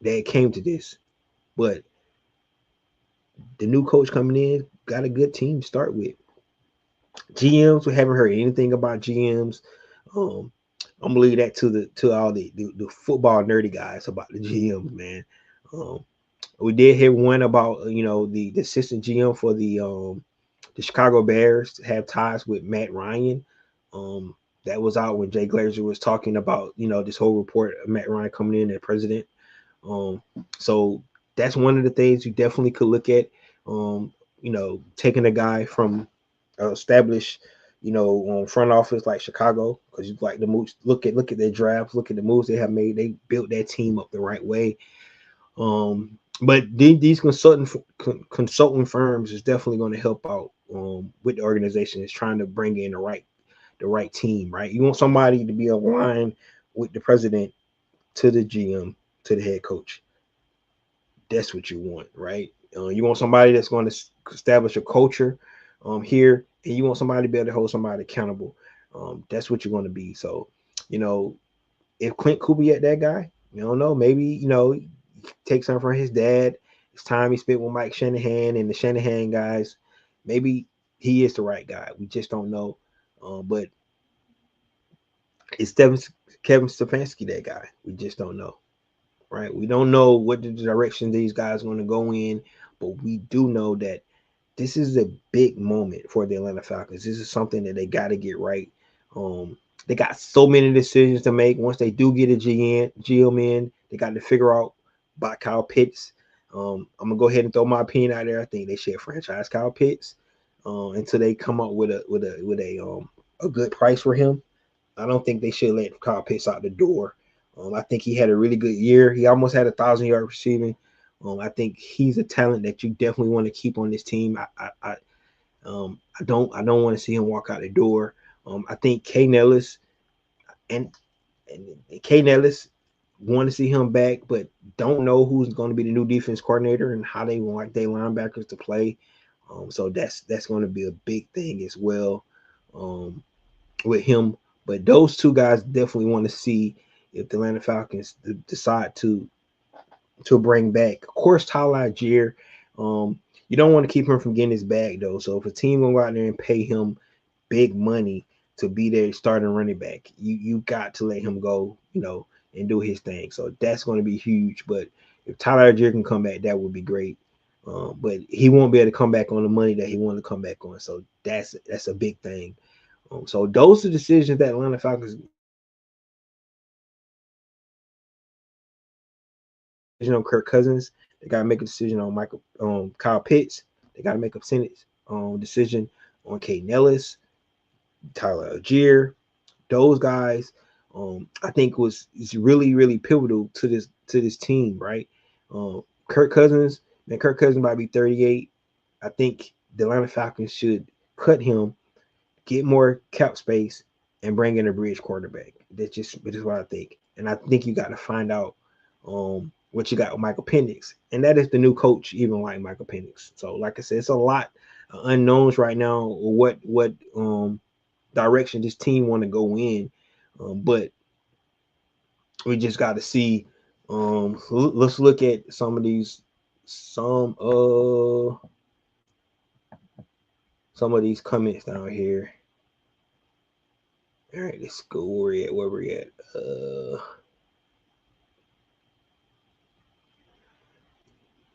it came to this. But the new coach coming in got a good team to start with. GMs, we haven't heard anything about GMs. I'm gonna leave that to all the football nerdy guys about the GMs, man. We did hear one about the assistant GM for the Chicago Bears have ties with Matt Ryan. That was out when Jay Glazer was talking about this whole report of Matt Ryan coming in as president. So that's one of the things you definitely could look at. Taking a guy from established, front office like Chicago, because you like the moves. Look at their drafts. Look at the moves they have made. They built that team up the right way. But these consulting firms is definitely going to help out with the organization. Is trying to bring in the right team, right? You want somebody to be aligned with the president, to the GM, to the head coach. That's what you want, right? You want somebody that's going to establish a culture here, and you want somebody to be able to hold somebody accountable. That's what you're going to be. So, if Clint Kubiak that guy, you don't know, maybe take something from his dad. It's time he spent with Mike Shanahan and the Shanahan guys. Maybe he is the right guy. We just don't know. But it's Kevin Stefanski that guy. We just don't know. Right? We don't know what the direction these guys are going to go in, but we do know that this is a big moment for the Atlanta Falcons. This is something that they got to get right. They got so many decisions to make. Once they do get a GM in, they got to figure out about Kyle Pitts. I'm gonna go ahead and throw my opinion out there. I think they should franchise Kyle Pitts until they come up with a good price for him. I don't think they should let Kyle Pitts out the door. I think he had a really good year. He almost had 1,000-yard receiving. I think he's a talent that you definitely want to keep on this team. I don't want to see him walk out the door. I think Kay Nellis and Kay Nellis want to see him back, but don't know who's going to be the new defense coordinator and how they want their linebackers to play. So that's going to be a big thing as well with him. But those two guys definitely want to see if the Atlanta Falcons decide to bring back. Of course, Tyler Algier, you don't want to keep him from getting his bag, though. So if a team will go out there and pay him big money to be their starting running back, you got to let him go, and do his thing. So that's going to be huge. But if Tyler Algier can come back, that would be great. But he won't be able to come back on the money that he wanted to come back on. So that's a big thing. So those are decisions that Atlanta Falcons. On Kirk Cousins, they got to make a decision on Kyle Pitts. They got to make a Senate decision on Kate Nellis, Tyler Algier. Those guys, I think is really pivotal to this team, right? Kirk Cousins, man, Kirk Cousins might be 38. I think the Atlanta Falcons should cut him, get more cap space, and bring in a bridge quarterback. That's what I think. And I think you got to find out what you got with Michael Penix, and that is the new coach, even like Michael Penix. So, like I said, it's a lot of unknowns right now. What direction this team want to go in, but we just got to see. Let's look at some of these comments down here. All right, let's go where we at.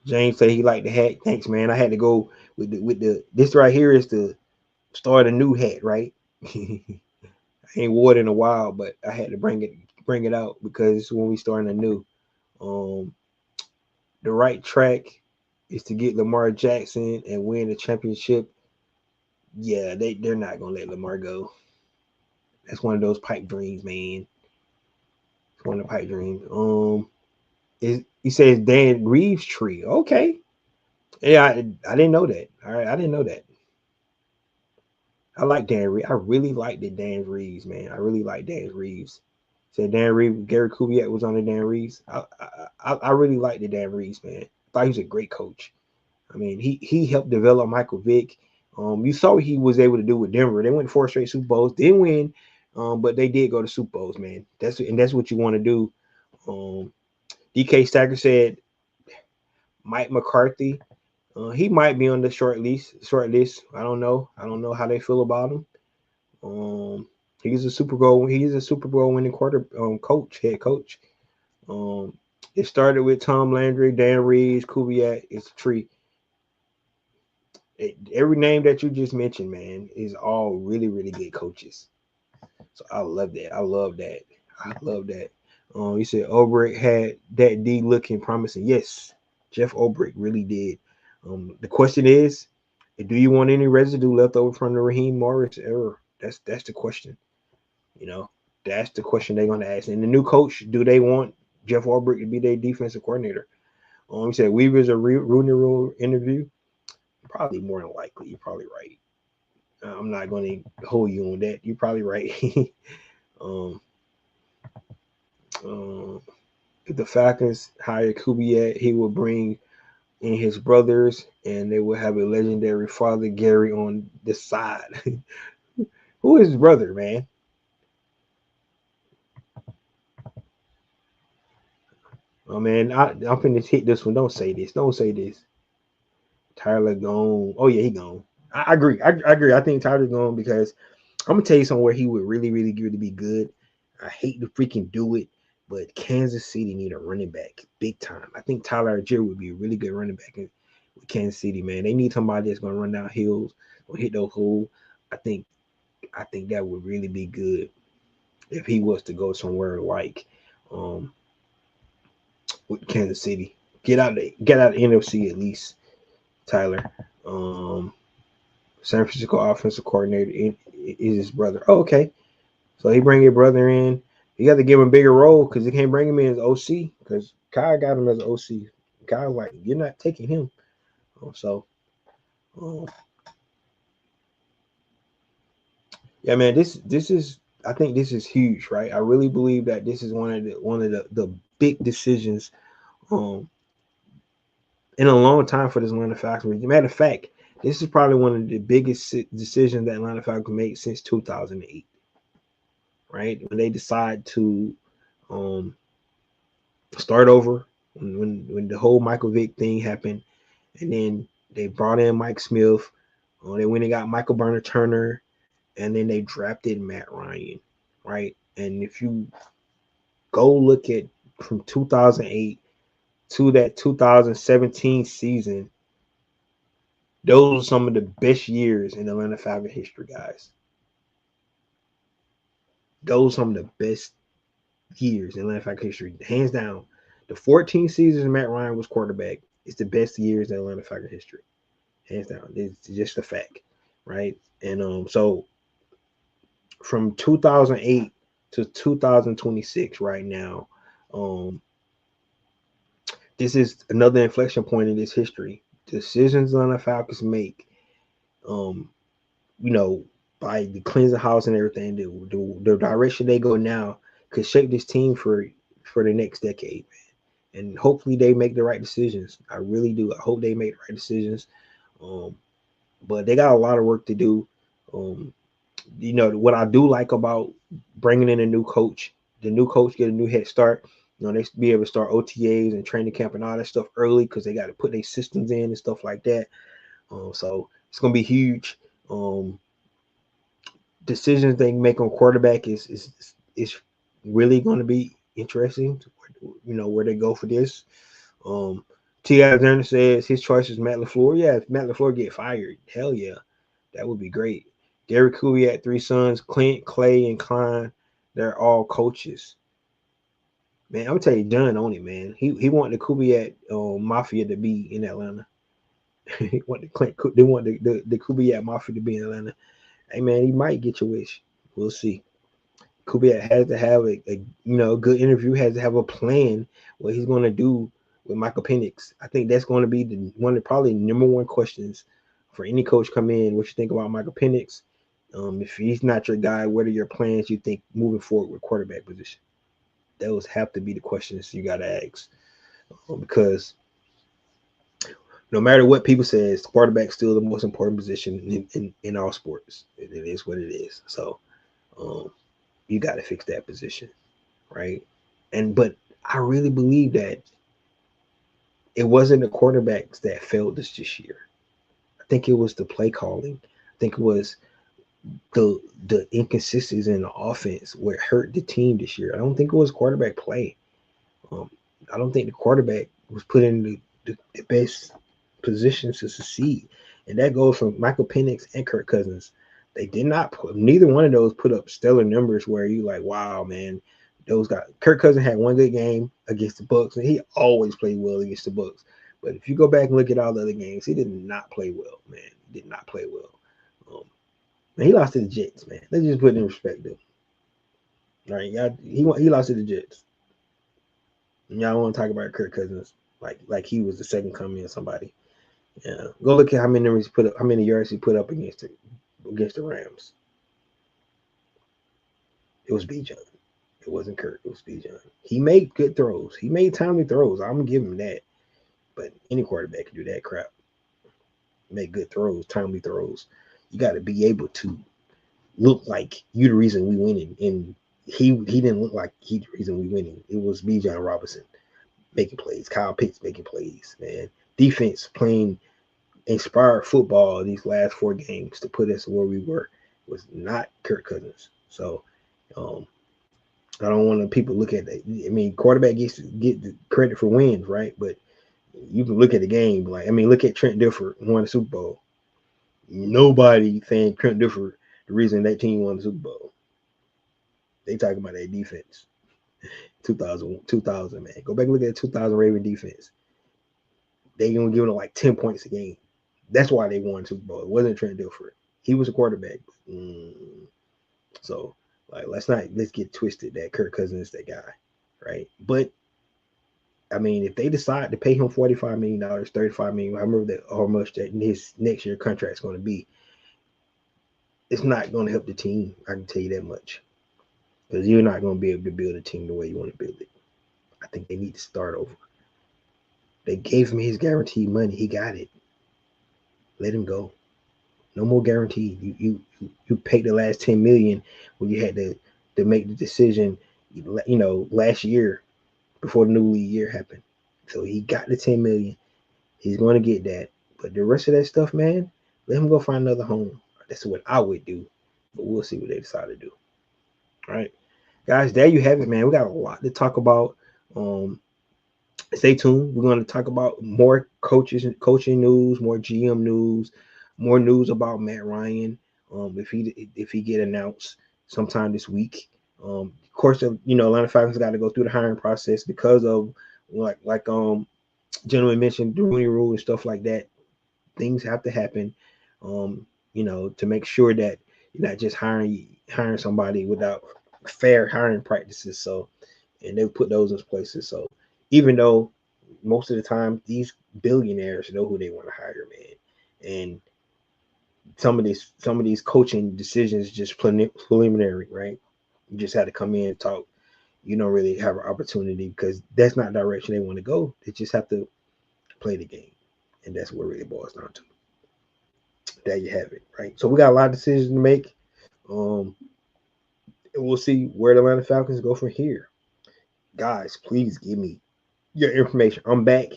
James said he liked the hat. Thanks, man. I had to go with the this right here is the start a new hat, right? I ain't wore it in a while, but I had to bring it out because when we starting anew. The right track is to get Lamar Jackson and win the championship. Yeah, they're not gonna let Lamar go. That's one of those pipe dreams, man. It's one of the pipe dreams. He says Dan Reeves tree. Okay. Yeah, I didn't know that. All right, I didn't know that. I like Dan Reeves. I really like the Dan Reeves, man. I really like Dan Reeves. Said Dan Reeves, Gary Kubiak was on the Dan Reeves. I really like the Dan Reeves, man. I thought he was a great coach. I mean, he helped develop Michael Vick. You saw what he was able to do with Denver. They went 4 straight Super Bowls, didn't win, but they did go to Super Bowls, man. That's what you want to do. DK Stacker said Mike McCarthy. He might be on the short list. I don't know. I don't know how they feel about him. He's a Super Bowl winning head coach. It started with Tom Landry, Dan Reeves, Kubiak. It's a tree. Every name that you just mentioned, man, is all really good coaches. So I love that. I love that. You said Ulbrich had that D looking promising. Yes, Jeff Ulbrich really did. The question is, do you want any residue left over from the Raheem Morris era? That's the question. You know, that's the question they're gonna ask. And the new coach, do they want Jeff Ulbrich to be their defensive coordinator? You said Weaver's a Rooney Rule interview. Probably more than likely. You're probably right. I'm not going to hold you on that. You're probably right. um, if the Falcons hire Kubiak, he will bring in his brothers, and they will have a legendary father, Gary, on the side. Who is his brother, man? Oh, man, I'm finna hit this one. Don't say this. Tyler gone. Oh, yeah, he gone. I agree. I agree. I think Tyler's gone because I'm gonna tell you somewhere he would really be good. I hate to freaking do it, but Kansas City need a running back big time. I think Tyler Algier would be a really good running back with Kansas City, man. They need somebody that's gonna run down hills or hit those holes. I think that would really be good if he was to go somewhere like um with Kansas City. Get out of NFC at least, Tyler. Um San Francisco offensive coordinator is his brother. Oh, okay. So he bring your brother in. You got to give him a bigger role because he can't bring him in as OC because Kyle got him as OC. Kyle like you're not taking him. So, um, yeah, man, this is I think this is huge, right? I really believe that this is one of the big decisions um in a long time for this Atlanta Falcons. Matter of fact, this is probably one of the biggest decisions that Atlanta Falcons made since 2008, right? When they decide to um start over when the whole Michael Vick thing happened, and then they brought in Mike Smith. They went and got Michael Burner Turner, and then they drafted Matt Ryan, right? And if you go look at from 2008 to that 2017 season, Those are some of the best years in Atlanta Falcons history, guys. Those are some of the best years in Atlanta Falcons history, hands down. The 14 seasons Matt Ryan was quarterback is the best years in Atlanta Falcons history, hands down. It's just a fact, right? And so from 2008 to 2026, right now, um, this is another inflection point in this history. Decisions Atlanta Falcons make, um, you know, by the cleansing house and everything, the direction they go now could shape this team for the next decade, man. And hopefully they make the right decisions. I really do. I hope they make the right decisions. Um, but they got a lot of work to do. Um, what I do like about bringing in a new coach, the new coach get a new head start. They be able to start OTAs and training camp and all that stuff early because they got to put their systems in and stuff like that. So it's gonna be huge. Um, Decisions they make on quarterback is really going to be interesting. Where they go for this. Um, T. Alexander says his choice is Matt LaFleur. Yeah, if Matt LaFleur get fired, hell yeah, that would be great. Derek Kubiak, three sons, Clint, Clay, and Klein. They're all coaches. Man, I'm gonna tell you, John on it, man. He wanted the Kubiak Mafia to be in Atlanta. He wanted they want the Kubiak Mafia to be in Atlanta. Hey man, he might get your wish. We'll see. Kubiak has to have a good interview. Has to have a plan what he's going to do with Michael Penix. I think that's going to be one of probably number one questions for any coach come in. What you think about Michael Penix? If he's not your guy, what are your plans? You think moving forward with quarterback position? Those have to be the questions you got to ask because no matter what people say, quarterback's still the most important position in all sports. It is what it is. So um, you got to fix that position, right? But I really believe that it wasn't the quarterbacks that failed this year. I think it was the play calling. I think it was the inconsistencies in the offense where it hurt the team this year. I don't think it was quarterback play. Um, I don't think the quarterback was put in the best positions to succeed, and that goes from Michael Penix and Kirk Cousins. They did not put neither one of those put up stellar numbers where you like, wow, man, those guys. Kirk Cousins had one good game against the Bucks, and he always played well against the Bucks. But if you go back and look at all the other games, he did not play well, man. He did not play well. Man, he lost to the Jets, man. Let's just put it in perspective. All right, y'all, he lost to the Jets. And y'all want to talk about Kirk Cousins like he was the second coming of somebody. Yeah, go look at how many numbers he put up, how many yards he put up against the Rams. It was B. John. It wasn't Kurt. It was B. John. He made good throws. He made timely throws. I'm gonna give him that. But any quarterback can do that crap. Make good throws, timely throws. You got to be able to look like you the reason we winning. And he didn't look like he the reason we winning. It was B. John Robinson making plays. Kyle Pitts making plays. Man, defense playing inspired football these last four games to put us where we were was not Kirk Cousins. So um, I don't want to people look at that. I mean, quarterback get the credit for wins, right? But you can look at the game. Look at Trent Dilfer won the Super Bowl. Nobody saying Trent Dilfer the reason that team won the Super Bowl. They talking about that defense. 2000, man. Go back and look at the 2000 Raven defense. They gonna give them like 10 points a game. That's why they won Super Bowl. It wasn't Trent Dilfer. He was a quarterback. So let's get twisted that Kirk Cousins is that guy, right? But I mean, if they decide to pay him $45 million, $35 million, how much that his next year contract is going to be, it's not going to help the team. I can tell you that much, because you're not going to be able to build a team the way you want to build it. I think they need to start over. They gave him his guaranteed money. He got it. Let him go. No more guarantee. You paid the last $10 million when you had to make the decision, last year before the new league year happened. So he got the 10 million. He's going to get that. But the rest of that stuff, man, let him go find another home. That's what I would do. But we'll see what they decide to do. All right, guys, there you have it, man. We got a lot to talk about. stay tuned. We're going to talk about more coaches and coaching news, more GM news, more news about Matt Ryan. If he get announced sometime this week. Of course, Atlanta Falcons got to go through the hiring process because of like gentleman mentioned the Rooney Rule and stuff like that. Things have to happen, to make sure that you're not just hiring somebody without fair hiring practices. So, and they put those in places. So, even though most of the time these billionaires know who they want to hire, man, and some of these coaching decisions just preliminary, right? You just had to come in and talk. You don't really have an opportunity because that's not the direction they want to go. They just have to play the game, and that's what it really boils down to. There you have it, right? So we got a lot of decisions to make. Um, and we'll see where the Atlanta Falcons go from here. Guys, please give me your information. I'm back.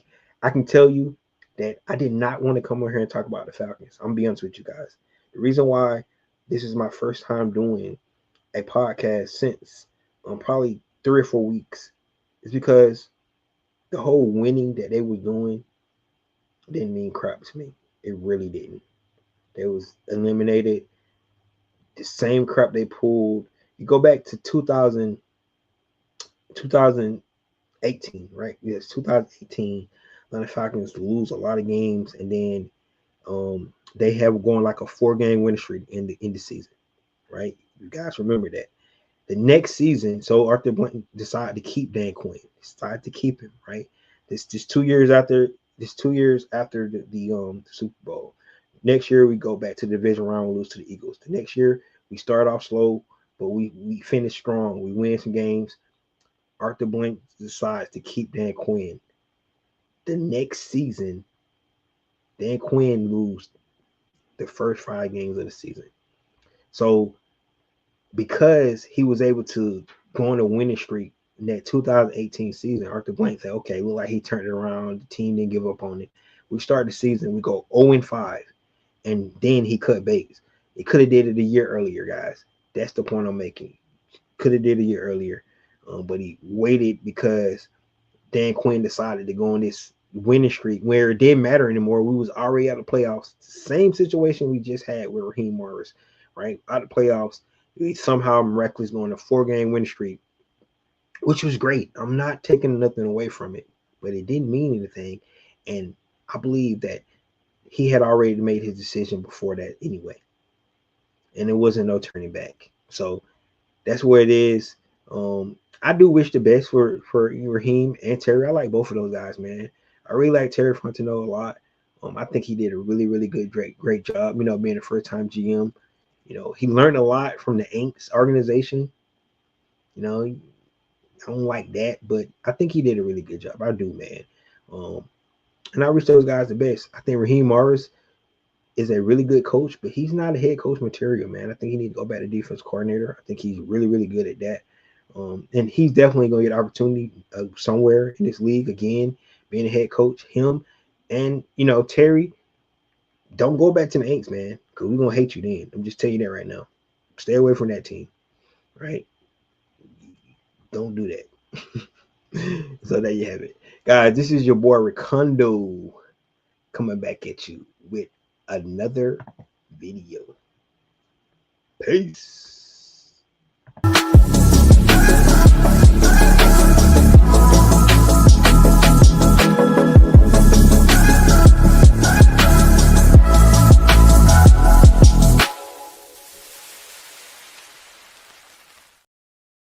I can tell you that I did not want to come over here and talk about the Falcons. I'm gonna be honest with you guys. The reason why this is my first time doing a podcast since probably 3 or 4 weeks is because the whole winning that they were doing didn't mean crap to me. It really didn't. They was eliminated. The same crap they pulled. You go back to 2018, right? Yes, 2018. Atlanta Falcons lose a lot of games, and then they have going like a 4-game winning streak in the season, right? You guys remember that. The next season, so Arthur Blank decided to keep Dan Quinn. Decided to keep him, right? This 2 years after the Super Bowl. Next year we go back to the division round, we lose to the Eagles. The next year we start off slow, but we finish strong. We win some games. Arthur Blank decides to keep Dan Quinn. The next season, Dan Quinn loses the first 5 games of the season. So because he was able to go on a winning streak in that 2018 season, Arthur Blank said, okay, look like he turned it around. The team didn't give up on it. We start the season, we go 0-5, and then he cut bait. He could have did it a year earlier, guys. That's the point I'm making. Could have did it a year earlier, but he waited because Dan Quinn decided to go on this winning streak where it didn't matter anymore. We was already out of playoffs. Same situation we just had with Raheem Morris, right? Out of playoffs. We somehow miraculously going a 4-game winning streak, which was great. I'm not taking nothing away from it, but it didn't mean anything. And I believe that he had already made his decision before that anyway. And there wasn't no turning back. So that's where it is. I do wish the best for Raheem and Terry. I like both of those guys, man. I really like Terry Fontenot a lot. I think he did a really, really good, great job. Being a first time GM. He learned a lot from the Aints organization. I don't like that, but I think he did a really good job. I do, man. And I wish those guys the best. I think Raheem Morris is a really good coach, but he's not a head coach material, man. I think he needs to go back to defense coordinator. I think he's really, really good at that. And he's definitely going to get an opportunity somewhere in this league again, being a head coach. Him and, Terry, don't go back to the Aints, man, because we're going to hate you then. I'm just telling you that right now. Stay away from that team, right? Don't do that. So there you have it. Guys, this is your boy Ricondo coming back at you with another video. Peace.